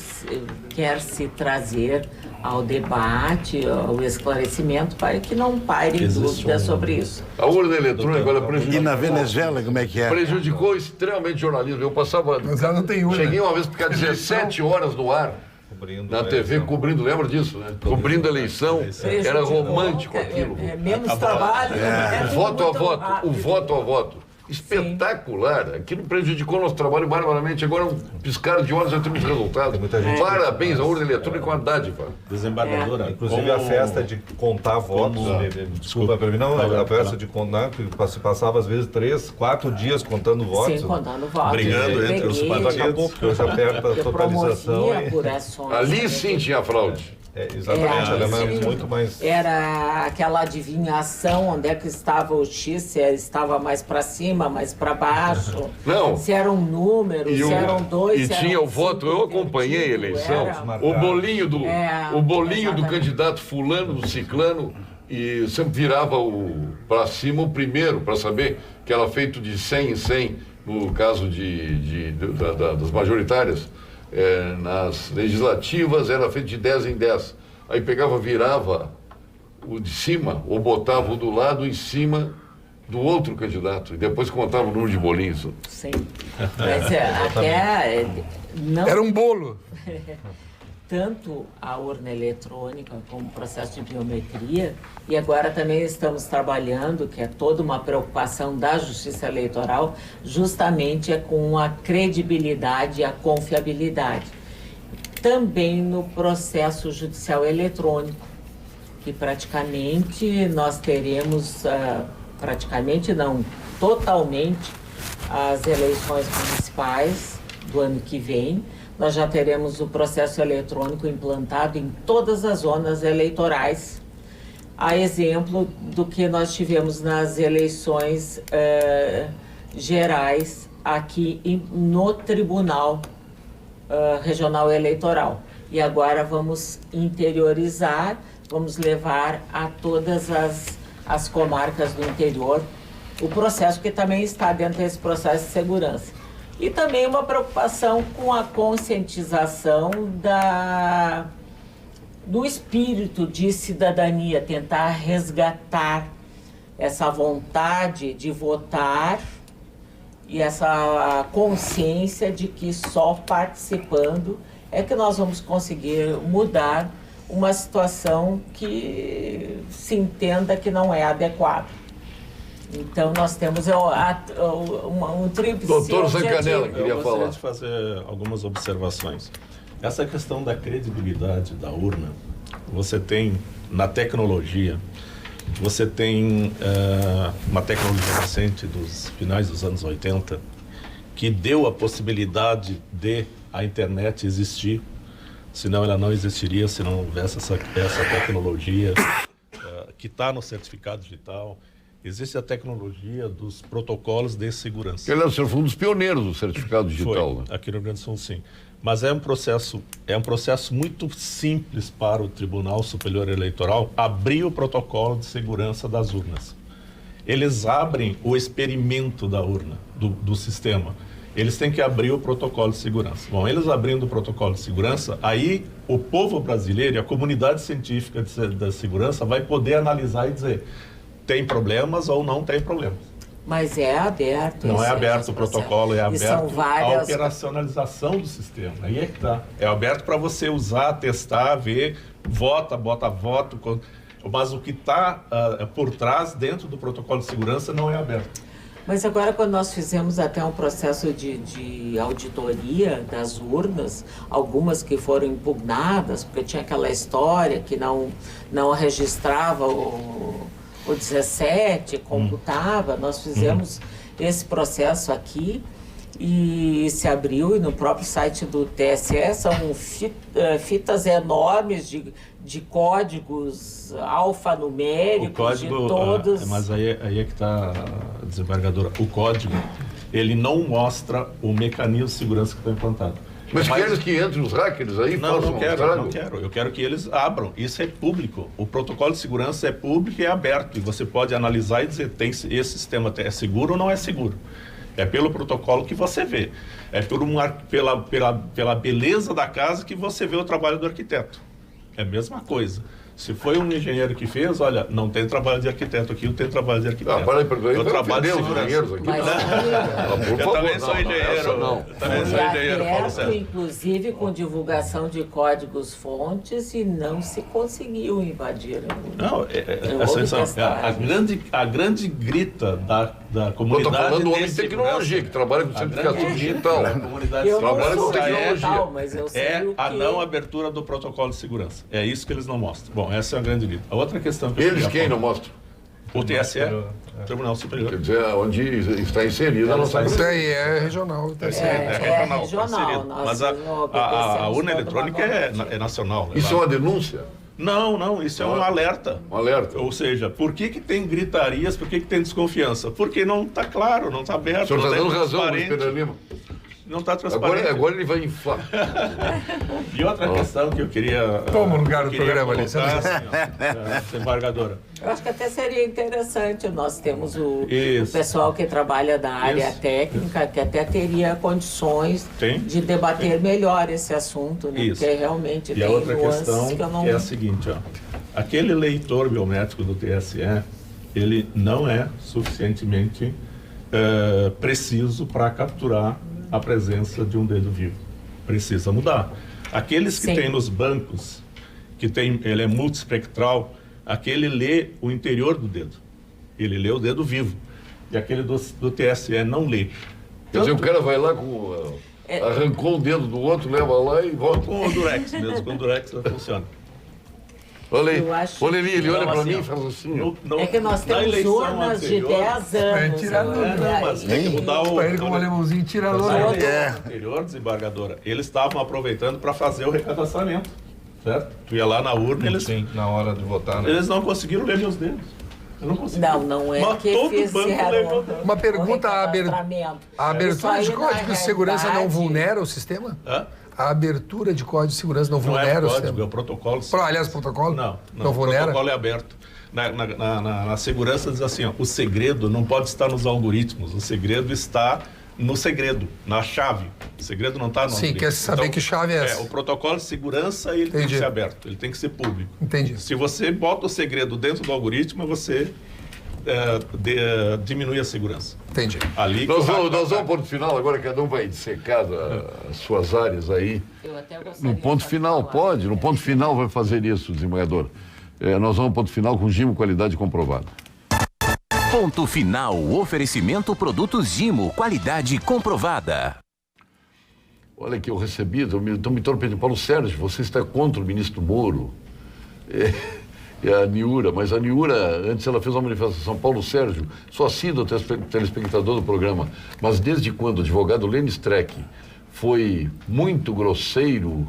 quer se trazer ao debate, ao esclarecimento, para que não pare dúvida sobre isso. A urna eletrônica agora E prejudicou. na Venezuela, como é que é? Prejudicou extremamente o jornalismo. Eu passava. Mas ela não tem urna. Cheguei uma vez a ficar 17 horas no ar. Cobrindo Na a TV, eleição. cobrindo, lembra disso, né? Cobrindo a eleição. Era romântico aquilo. Menos trabalho. O voto a voto, o voto a voto. Espetacular. Aquilo prejudicou nosso trabalho barbaramente. Agora, um piscar de olhos, já temos resultado. muita gente- Parabéns, a urna eletrônica é uma dádiva. Desembargadora, Inclusive a festa de contar votos, desculpa para mim, não, a festa de contar, que se passava às vezes 3, 4 dias contando votos. Sim, contando votos. Brigando entre os Daqui a pouco que hoje aperta a Eu totalização. promovia apurações. Ali sim tinha fraude. Exatamente, ela sim. é muito mais. Era aquela adivinhação, onde é que estava o X, se estava mais para cima, mais para baixo. Não. Se era um número, E, se eram dois, e se tinha eram o voto, eu cinco acompanhei a invertido, eleição, era- o bolinho do exatamente. candidato fulano, do ciclano, e sempre virava para cima o primeiro, para saber que era feito de 100 em 100, no caso das majoritárias. Nas legislativas era feito de 10 em 10. Aí pegava, virava o de cima, ou botava o do lado em cima do outro candidato, e depois contava o número de bolinhos. Sim. Mas até não era um bolo. tanto a urna eletrônica como o processo de biometria, e agora também estamos trabalhando, que é toda uma preocupação da Justiça Eleitoral, justamente com a credibilidade e a confiabilidade. Também no processo judicial eletrônico, que praticamente nós teremos, praticamente não, totalmente, as eleições municipais do ano que vem. Nós já teremos o processo eletrônico implantado em todas as zonas eleitorais, a exemplo do que nós tivemos nas eleições gerais aqui no Tribunal Regional Eleitoral. E agora vamos interiorizar, vamos levar a todas as comarcas do interior o processo que também está dentro desse processo de segurança. E também uma preocupação com a conscientização do espírito de cidadania, tentar resgatar essa vontade de votar e essa consciência de que só participando é que nós vamos conseguir mudar uma situação que se entenda que não é adequada. Então, nós temos um tríplice Doutor objetivo. Zancanella queria Eu gostaria falar. de fazer algumas observações. Essa questão da credibilidade da urna, você tem na tecnologia, você tem uma tecnologia recente dos finais dos anos 80 que deu a possibilidade de a internet existir, senão ela não existiria se não houvesse essa tecnologia que está no certificado digital. Existe a tecnologia dos protocolos de segurança. Aliás, o senhor foi um dos pioneiros do certificado digital. Foi, Né? aqui no Rio Grande do Sul, sim. Mas é um processo muito simples para o Tribunal Superior Eleitoral abrir o protocolo de segurança das urnas. Eles abrem o experimento da urna, do sistema. Eles têm que abrir o protocolo de segurança. Bom, eles abrindo o protocolo de segurança, aí o povo brasileiro e a comunidade científica da segurança vai poder analisar e dizer tem problemas ou não tem problemas. Mas é aberto. Não é aberto o protocolo, é aberto a várias... operacionalização do sistema. Aí é que tá. É aberto para você usar, testar, ver, bota voto. Mas o que está por trás, dentro do protocolo de segurança, não é aberto. Mas agora, quando nós fizemos até um processo de auditoria das urnas, algumas que foram impugnadas, porque tinha aquela história que não registrava o 17, computava, nós fizemos esse processo aqui e se abriu, e no próprio site do TSE são fitas enormes de códigos alfanuméricos de todos. Mas aí é que está, desembargadora. O código, ele não mostra o mecanismo de segurança que está implantado. Mas queres que entrem os hackers aí? Não quero. Eu quero que eles abram. Isso é público. O protocolo de segurança é público e é aberto. E você pode analisar e dizer, esse sistema é seguro ou não é seguro. É pelo protocolo que você vê. É pela beleza da casa que você vê o trabalho do arquiteto. É a mesma coisa. Se foi um engenheiro que fez, olha, não tem trabalho de arquiteto aqui, não tem trabalho de arquiteto. Eu trabalho de segurança. Eu também sou engenheiro. Eu também sou engenheiro, Paulo Sérgio. Inclusive com divulgação de códigos-fontes, e não se conseguiu invadir. Não, a grande grita da comunidade. Estou falando do homem de tecnologia, que trabalha com certificação digital. A comunidade trabalha com tecnologia. Mas eu sei é a que... não abertura do protocolo de segurança. É isso que eles não mostram. Bom, essa é a grande grita. A outra questão que eles quem não mostram? O TSE, Tribunal Superior. Quer dizer, onde está inserida a nossa... Isso aí é regional. É regional. Mas a urna eletrônica é nacional. Isso é uma denúncia? Não, isso é um alerta. Um alerta. Ou seja, por que tem gritarias, por que tem desconfiança? Porque não está claro, não está aberto. O senhor está dando razão, Luiz Pereira Lima. Não está transparente. Agora ele vai inflar. E outra questão que eu queria... Toma o lugar do programa ali. Desembargadora. Eu acho que até seria interessante. Nós temos o pessoal que trabalha da área técnica, que até teria condições de debater melhor esse assunto, né? Porque realmente tem a outra questão que eu não... é a seguinte, ó. Aquele leitor biométrico do TSE, ele não é suficientemente preciso para capturar a presença de um dedo vivo. Precisa mudar. Aqueles que tem nos bancos, ele é multiespectral, aquele lê o interior do dedo. Ele lê o dedo vivo. E aquele do TSE não lê. Quer dizer, o cara vai lá com... arrancou um dedo do outro, leva lá e volta. Com o Durex mesmo, com o Durex não funciona. Olha aí, olha ali, ele olha para mim e faz assim. É que nós temos urnas de 10 anos. Mas tem que mudar o... Para ele com o alemãozinho, tira a lona. Anterior, desembargadora, eles estavam aproveitando para fazer o recadastramento, certo? Tu ia lá na urna, eles... Sim, na hora de votar, né? Eles não conseguiram ler meus dedos. Eu não consegui. Não é mas que todo fizeram uma pergunta, a abertura de código de segurança não vulnera o sistema? A abertura de código de segurança não vulnera o sistema? É o protocolo. Aliás, o protocolo? Não vulnera? O protocolo é aberto. Na segurança diz assim, ó, o segredo não pode estar nos algoritmos, o segredo está no segredo, na chave. O segredo não está no algoritmo. Sim, quer saber que chave é essa. O protocolo de segurança, ele tem que ser aberto, ele tem que ser público. Entendi. Se você bota o segredo dentro do algoritmo, você diminui a segurança. Entendi. Ali nós vamos ponto final, agora cada um vai dissecar as suas áreas aí. Eu até gostaria no ponto final, pode, no ponto final vai fazer isso, desembargador. Nós vamos ao ponto final com Gimo qualidade comprovada. Ponto final, oferecimento produtos Gimo, qualidade comprovada. Olha que eu recebi, estão me tornando Paulo Sérgio, você está contra o ministro Moro. É a Niura, mas a Niura, antes ela fez uma manifestação, Paulo Sérgio, só assíduo telespectador do programa, mas desde quando o advogado Lênin Streck foi muito grosseiro,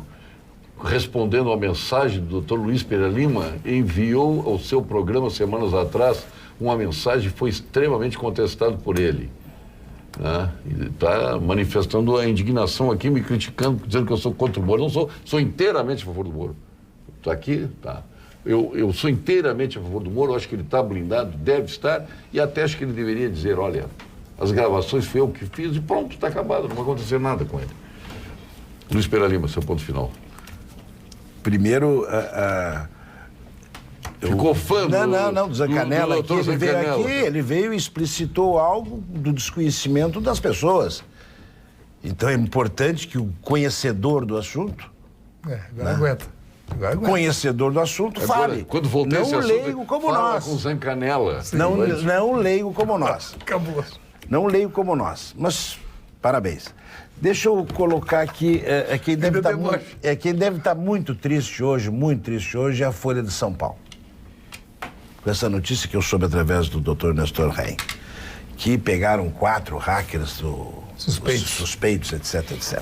respondendo à mensagem do Dr. Luiz Pereira Lima, enviou ao seu programa semanas atrás uma mensagem que foi extremamente contestado por ele. Está manifestando a indignação aqui, me criticando, dizendo que eu sou contra o Moro. Eu não sou inteiramente a favor do Moro. Está aqui, tá. Eu sou inteiramente a favor do Moro, acho que ele está blindado, deve estar, e até acho que ele deveria dizer, olha, as gravações foi eu que fiz e pronto, está acabado, não vai acontecer nada com ele. Luiz Pereira Lima, seu ponto final. Primeiro, ficou fã do Zé Canela aqui, ele veio aqui, ele veio e explicitou algo do desconhecimento das pessoas. Então é importante que o conhecedor do assunto... agora aguenta. Conhecedor do assunto, fale. Quando voltar esse assunto, leigo como fala nós. com o Zé Canela. Não leigo como nós. Acabou. Não leio como nós, mas parabéns. Deixa eu colocar aqui, quem deve estar muito triste hoje é a Folha de São Paulo. Com essa notícia que eu soube através do Dr. Nestor Reim, que pegaram 4 hackers suspeitos, etc.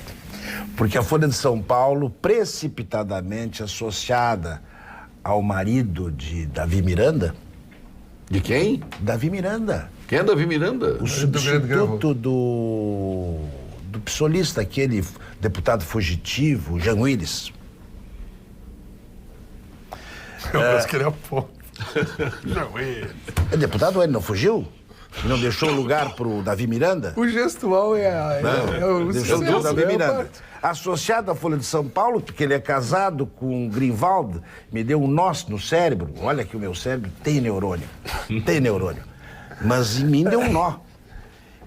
Porque a Folha de São Paulo, precipitadamente associada ao marido de Davi Miranda. De quem? Davi Miranda. Quem é Davi Miranda? O substituto do psolista, aquele deputado fugitivo, Jean Willis. Eu penso que ele é pouco. Jean Willis. É deputado, ele não fugiu? Não deixou lugar pro Davi Miranda? O gestual Deixou o Davi Miranda. Associado à Folha de São Paulo, porque ele é casado com Greenwald, me deu um nó no cérebro. Olha que o meu cérebro tem neurônio. Mas em mim deu um nó.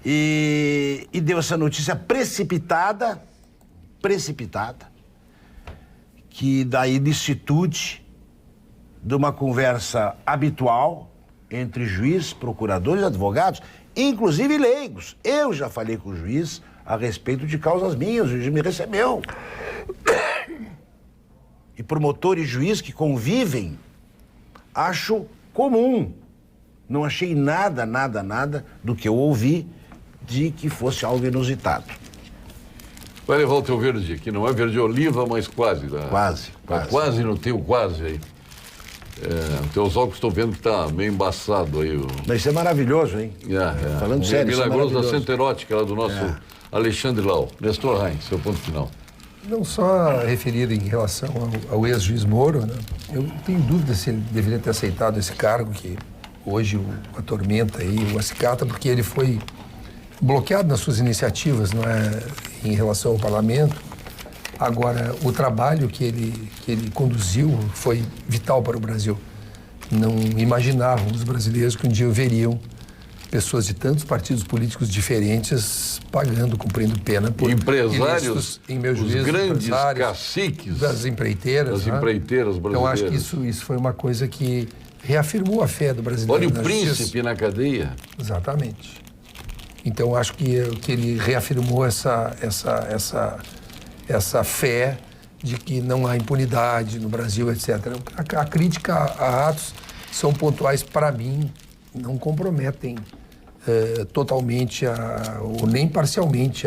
E deu essa notícia precipitada, que daí licitude de uma conversa habitual entre juiz, procuradores e advogados, inclusive leigos. Eu já falei com o juiz a respeito de causas minhas, o juiz me recebeu. E promotor e juiz que convivem, acho comum. Não achei nada do que eu ouvi de que fosse algo inusitado. Vai levar o teu verde aqui, não é verde oliva, mas quase. Tá? Quase. Quase no teu quase aí. Teus óculos estou vendo que tá meio embaçado aí. Mas isso é maravilhoso, hein? Falando sério, milagroso da Centerótica, lá do nosso Alexandre Lau. Nestor Reim, seu ponto final. Não só referido em relação ao ex-juiz Moro, né? Eu tenho dúvida se ele deveria ter aceitado esse cargo que hoje o atormenta e o acicata, porque ele foi bloqueado nas suas iniciativas, não é, em relação ao parlamento. Agora, o trabalho que ele conduziu foi vital para o Brasil. Não imaginavam os brasileiros que um dia veriam pessoas de tantos partidos políticos diferentes pagando, cumprindo pena por empresários, em meu juízo, os grandes caciques das empreiteiras. Das empreiteiras brasileiras. Então, acho que isso foi uma coisa que reafirmou a fé do brasileiro. Olha o príncipe na cadeia. Exatamente. Então, acho que ele reafirmou essa fé de que não há impunidade no Brasil, etc. A crítica a atos são pontuais para mim, não comprometem totalmente ou nem parcialmente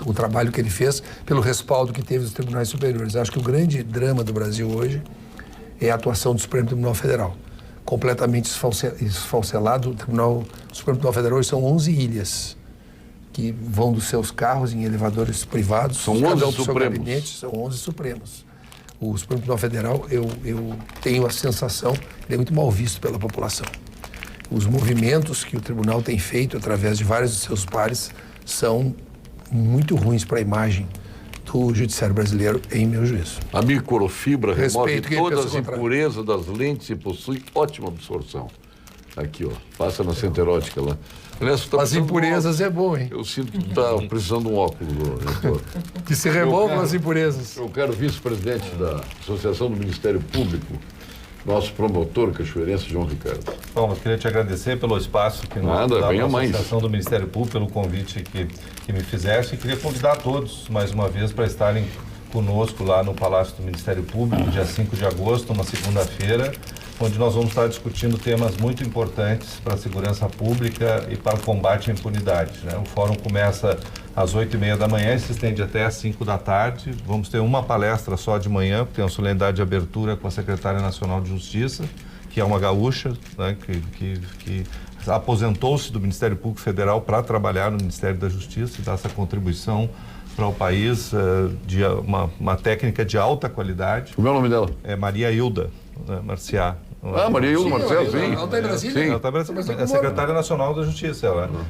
o trabalho que ele fez pelo respaldo que teve dos tribunais superiores. Acho que o grande drama do Brasil hoje é a atuação do Supremo Tribunal Federal. Completamente esfalcelado. O Supremo Tribunal Federal hoje são 11 ilhas que vão dos seus carros em elevadores privados. São 11 Supremos. Gabinete, são 11 Supremos. O Supremo Tribunal Federal, eu tenho a sensação, ele é muito mal visto pela população. Os movimentos que o tribunal tem feito através de vários de seus pares são muito ruins para a imagem do judiciário brasileiro, em meu juízo. A microfibra remove Respeito todas as impurezas das lentes e possui ótima absorção. Aqui, ó. Passa na Centerótica lá. Aliás, tá as impurezas é bom, hein? Eu sinto que tá precisando de um óculos. Que se removam as impurezas. Eu quero vice-presidente da Associação do Ministério Público, nosso promotor cachoeirense, João Ricardo. Bom, eu queria te agradecer pelo espaço que nós dá a Associação do Ministério Público, pelo convite que me fizeste, e queria convidar todos, mais uma vez, para estarem conosco lá no Palácio do Ministério Público, dia 5 de agosto, uma segunda-feira, onde nós vamos estar discutindo temas muito importantes para a segurança pública e para o combate à impunidade, né? O fórum começa às 8h30 da manhã e se estende até às 5 da tarde. Vamos ter uma palestra só de manhã, porque tem uma solenidade de abertura com a Secretária Nacional de Justiça, que é uma gaúcha, né, que aposentou-se do Ministério Público Federal para trabalhar no Ministério da Justiça e dar essa contribuição para o país, de uma técnica de alta qualidade. Como é o nome dela? É Maria Hilda Marciá. Maria Hilda Marciá, sim. Ela está em Brasília? Sim, ela está em Brasília. É secretária nacional da Justiça.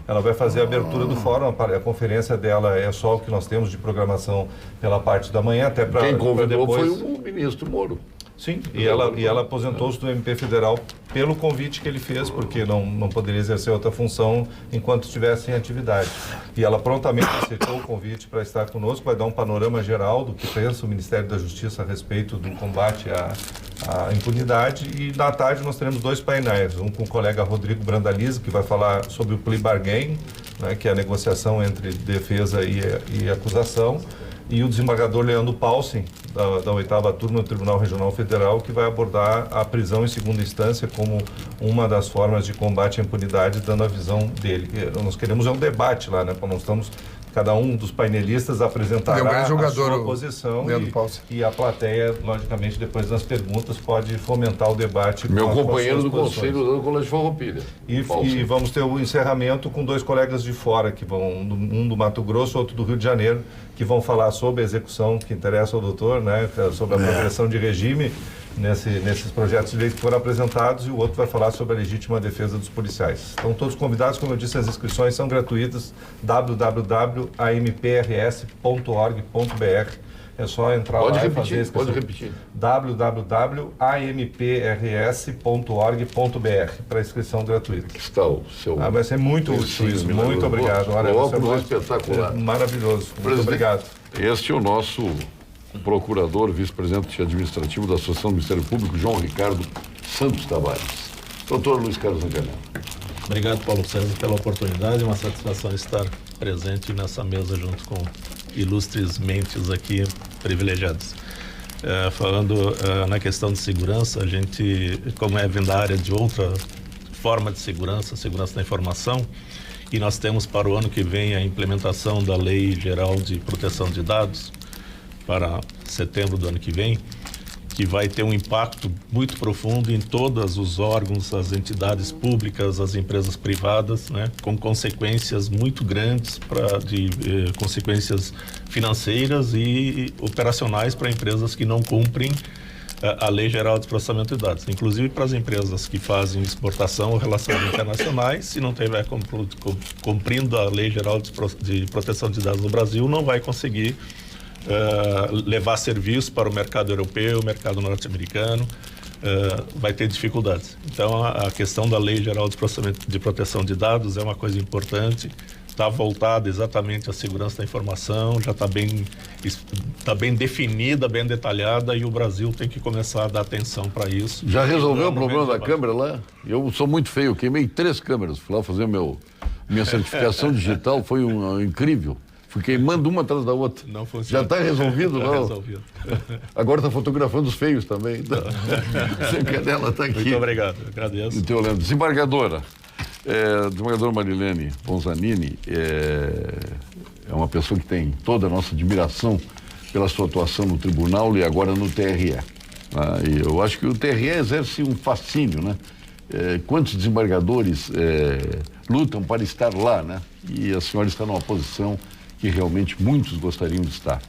Ela vai fazer a abertura do fórum. A conferência dela é só o que nós temos de programação pela parte da manhã, até para quem convidou depois... foi o ministro Moro. Sim, e ela aposentou-se do MP Federal pelo convite que ele fez, porque não poderia exercer outra função enquanto estivesse em atividade. E ela prontamente aceitou o convite para estar conosco, vai dar um panorama geral do que pensa o Ministério da Justiça a respeito do combate à impunidade. E na tarde nós teremos 2 painéis, um com o colega Rodrigo Brandalize, que vai falar sobre o plea bargain, né, que é a negociação entre defesa e acusação, e o desembargador Leandro Paulsen, da 8ª Turma do Tribunal Regional Federal, que vai abordar a prisão em segunda instância como uma das formas de combate à impunidade, dando a visão dele. Nós queremos um debate lá, né? Nós estamos... Cada um dos painelistas apresentará a sua posição e a plateia, logicamente, depois das perguntas, pode fomentar o debate. Meu companheiro do Conselho do Colégio Farroupilha. E vamos ter o encerramento com 2 colegas de fora, que vão, um do Mato Grosso, outro do Rio de Janeiro, que vão falar sobre a execução que interessa ao doutor, né, sobre a progressão de regime nesses projetos de lei que foram apresentados, e o outro vai falar sobre a legítima defesa dos policiais. Estão todos convidados, como eu disse, as inscrições são gratuitas, www.amprs.org.br. É só entrar lá e fazer a inscrição. Pode repetir. www.amprs.org.br para inscrição gratuita. Aqui está o seu... vai ser muito útil. Muito obrigado. Olha, óculos espetacular. Maravilhoso. Muito obrigado. Este é o nosso procurador, vice-presidente administrativo da Associação do Ministério Público, João Ricardo Santos Tavares. Doutor Luiz Carlos Angelino. Obrigado, Paulo César, pela oportunidade. É uma satisfação estar presente nessa mesa junto com ilustres mentes aqui privilegiadas. Falando na questão de segurança, a gente, como é vindo da área de outra forma de segurança da informação, e nós temos para o ano que vem a implementação da Lei Geral de Proteção de Dados, para setembro do ano que vem, que vai ter um impacto muito profundo em todos os órgãos, as entidades públicas, as empresas privadas, né, com consequências muito grandes, consequências financeiras e operacionais para empresas que não cumprem a Lei Geral de Processamento de Dados. Inclusive para as empresas que fazem exportação ou relações internacionais, se não tiver cumprindo a Lei Geral de Proteção de Dados no Brasil, não vai conseguir levar serviços para o mercado europeu, o mercado norte-americano, vai ter dificuldades. Então, a questão da Lei Geral de Proteção de Dados é uma coisa importante, está voltada exatamente à segurança da informação, já está bem definida, bem detalhada, e o Brasil tem que começar a dar atenção para isso. Já resolveu o problema da câmera lá? Eu sou muito feio, queimei 3 câmeras, fui lá fazer minha certificação digital, foi incrível. Fui queimando uma atrás da outra. Não funciona. Já está resolvido, não? Resolvido. Agora está fotografando os feios também. Sem cadela está aqui. Muito obrigado, agradeço. Então, Leandro, desembargadora Marilene Bonzanini é uma pessoa que tem toda a nossa admiração pela sua atuação no tribunal e agora no TRE. E eu acho que o TRE exerce um fascínio, né? Quantos desembargadores lutam para estar lá, né? E a senhora está numa posição que realmente muitos gostariam de estar.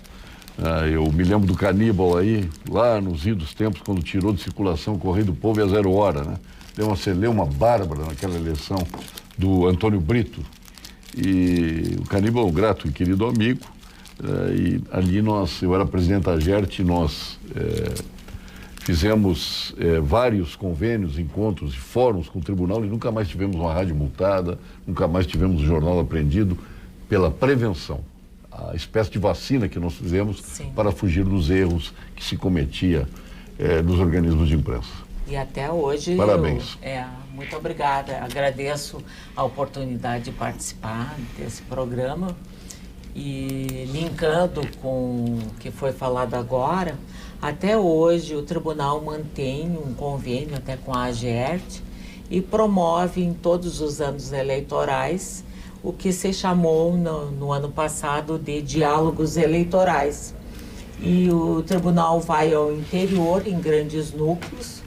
Eu me lembro do Caníbal aí, lá nos idos tempos, quando tirou de circulação o Correio do Povo e a 0 hora, né? Deu uma celeuma bárbara naquela eleição do Antônio Brito. E o Caníbal é um grato e querido amigo. E ali eu era presidente da GERT, nós fizemos vários convênios, encontros e fóruns com o tribunal e nunca mais tivemos uma rádio multada, nunca mais tivemos um jornal apreendido pela prevenção. A espécie de vacina que nós fizemos para fugir dos erros que se cometia nos organismos de imprensa. E até hoje... Parabéns. Muito obrigada. Agradeço a oportunidade de participar desse programa e linkando com o que foi falado agora, até hoje o tribunal mantém um convênio até com a AGERT e promove em todos os anos eleitorais o que se chamou no ano passado de diálogos eleitorais. E o tribunal vai ao interior, em grandes núcleos,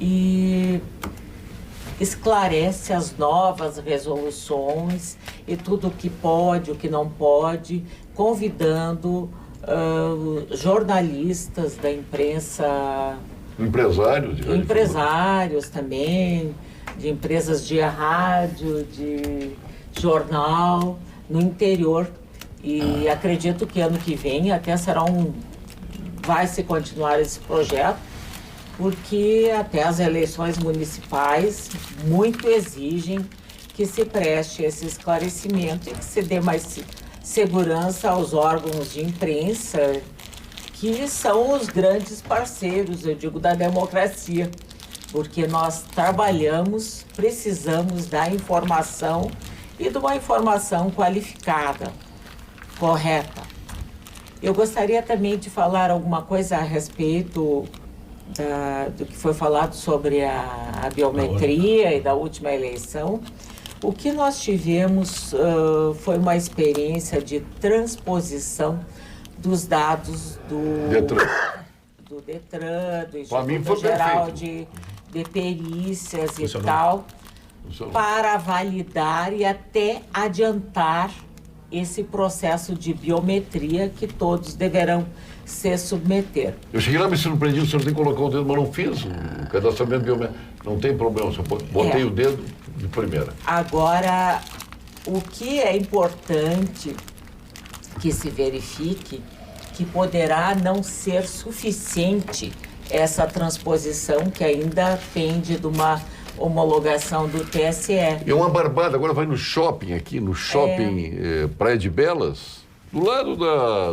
e esclarece as novas resoluções e tudo o que pode, o que não pode, convidando jornalistas da imprensa... Empresários também, de empresas de rádio, de jornal, no interior. E acredito que ano que vem até vai se continuar esse projeto, porque até as eleições municipais muito exigem que se preste esse esclarecimento e que se dê mais segurança aos órgãos de imprensa, que são os grandes parceiros, eu digo, da democracia, porque nós trabalhamos, precisamos da informação e de uma informação qualificada, correta. Eu gostaria também de falar alguma coisa a respeito do que foi falado sobre a biometria e da última eleição. O que nós tivemos foi uma experiência de transposição dos dados do Detran, do Instituto Geral de Perícias e tal, para validar e até adiantar esse processo de biometria que todos deverão se submeter. Eu cheguei lá, me surpreendi, o senhor tem que colocar o dedo, mas não fiz o cadastramento biométrico. Não tem problema, eu botei o dedo de primeira. Agora, o que é importante que se verifique que poderá não ser suficiente essa transposição que ainda pende de uma homologação do TSE. É uma barbada, agora vai no shopping aqui, no shopping Praia de Belas, do lado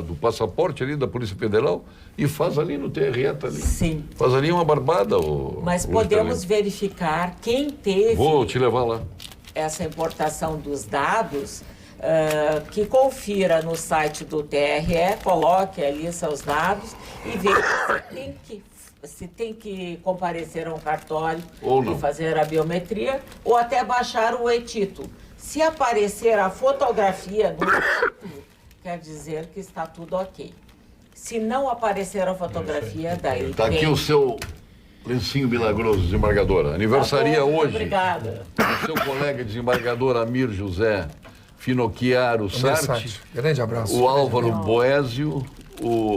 do passaporte ali da Polícia Federal, e faz ali no TRE, tá ali. Sim. Faz ali uma barbada. Mas podemos verificar quem teve... Vou te levar lá. Essa importação dos dados, que confira no site do TRE, coloque ali seus dados e veja se tem que comparecer a um cartório e fazer a biometria, ou até baixar o e-título. Se aparecer a fotografia do título, quer dizer que está tudo ok. Se não aparecer a fotografia, daí está aqui o seu lencinho milagroso, desembargadora. Aniversaria hoje. Obrigada. O seu colega desembargador Amir José Finocchiaro Sarti. Grande abraço. O Álvaro Boésio,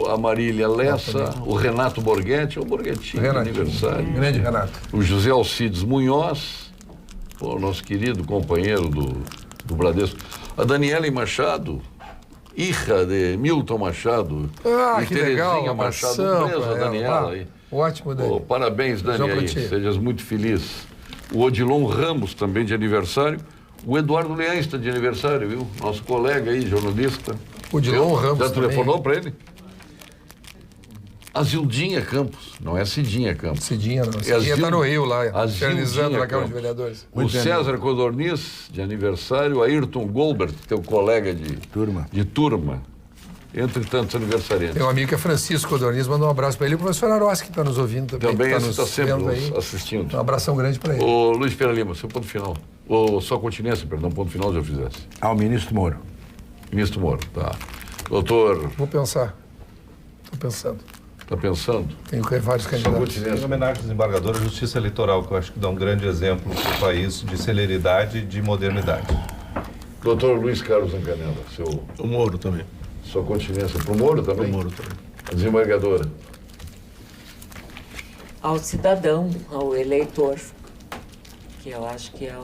a Marília Lessa, o Renato Borghetti, o Borghettinho, aniversário. Grande Renato. O José Alcides Munhoz, o nosso querido companheiro do Bradesco. A Daniela Machado, hija de Milton Machado. E que Terezinha legal, Machado. Mesmo, a Daniela aí. Ótimo, Dani. Parabéns, Dani, aí. Sejas muito feliz. O Odilon Ramos, também de aniversário. O Eduardo Leães está de aniversário, viu? Nosso colega aí, jornalista. O Odilon Ramos já telefonou para ele? A Zildinha Campos, não é Cidinha Campos. Cidinha não. Cidinha está no Rio lá, realizando na Câmara de Vereadores. O César Codorniz, de aniversário. Ayrton Goldberg, teu colega de turma. Entre tantos aniversariantes. Tem um amigo que é Francisco Codorniz, manda um abraço para ele. O professor Aroski, que está nos ouvindo também. Também está sempre assistindo. Um abração grande para ele. Ô, Luiz Pereira Lima, seu ponto final. Sua continência, perdão, ponto final já fizesse. Ao ministro Moro. Ministro Moro, tá. Doutor... Vou pensar. Estou pensando. Está pensando? Tenho vários candidatos. Em homenagem ao desembargador, a Justiça Eleitoral, que eu acho que dá um grande exemplo para o país de celeridade e de modernidade. Doutor Luiz Carlos Zancanella, O Moro também. Sua continência. Para o Moro também? Para o Moro também. A desembargadora. Ao cidadão, ao eleitor, que eu acho que é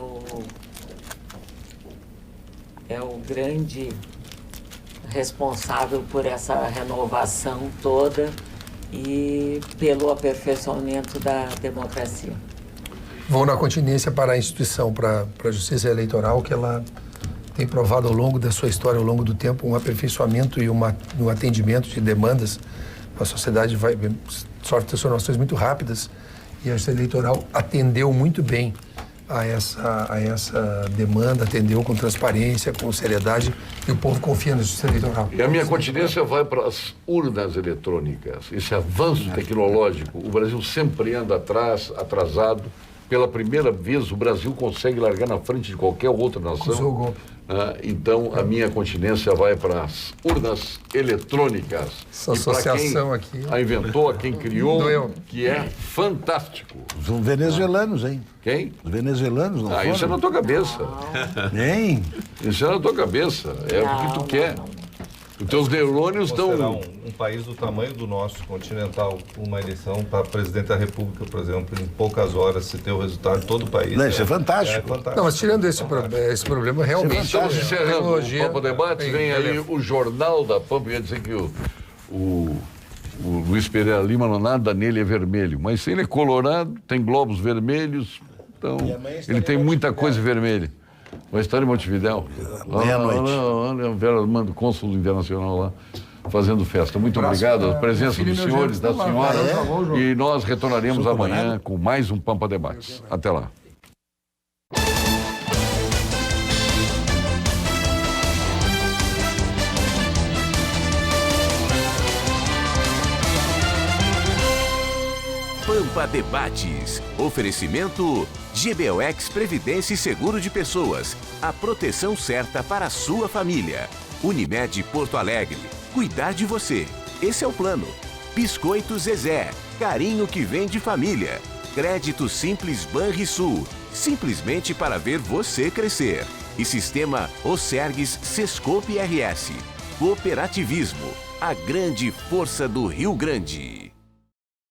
o grande responsável por essa renovação toda e pelo aperfeiçoamento da democracia. Vou na continência para a instituição, para a Justiça Eleitoral, que ela tem provado ao longo da sua história, ao longo do tempo, um aperfeiçoamento e um atendimento de demandas. A sociedade sofre transformações muito rápidas e a Justiça Eleitoral atendeu muito bem a essa demanda, atendeu com transparência, com seriedade, e o povo confia na Justiça Eleitoral. E a minha continência vai para as urnas eletrônicas. Esse avanço tecnológico, o Brasil sempre anda atrasado. Pela primeira vez, o Brasil consegue largar na frente de qualquer outra nação. Usou o golpe. Então, a minha continência vai para as urnas eletrônicas. Essa associação aqui. A inventou, a quem criou, que é fantástico. Os venezuelanos, hein? Quem? Os venezuelanos, não foram? Isso é na tua cabeça. Nem? Isso é na tua cabeça. É o que tu quer. Os teus neurônios estão... Um país do tamanho do nosso, continental, uma eleição para presidente da República, por exemplo, em poucas horas se ter o resultado de todo o país. Não, isso é fantástico. É fantástico. Não, mas tirando esse problema, realmente... Estamos encerrando o Pampa Debates, vem aí o Jornal da Pampa. Eu ia dizer que o Luiz Pereira Lima, não nada nele é vermelho, mas ele é colorado, tem globos vermelhos, então ele tem muita coisa vermelha. Vai estar em Montevidéu. Meia-noite. Olha, o Vera Armando, cônsul internacional lá, fazendo festa. Muito obrigado. A presença dos senhores, da senhora. E nós retornaremos amanhã com mais um Pampa Debates. Até lá. Pampa Debates. Oferecimento GBOX Previdência e Seguro de Pessoas. A proteção certa para a sua família. Unimed Porto Alegre. Cuidar de você. Esse é o plano. Biscoito Zezé. Carinho que vem de família. Crédito Simples Banrisul. Simplesmente para ver você crescer. E Sistema Osergues Sescope RS. Cooperativismo. A grande força do Rio Grande.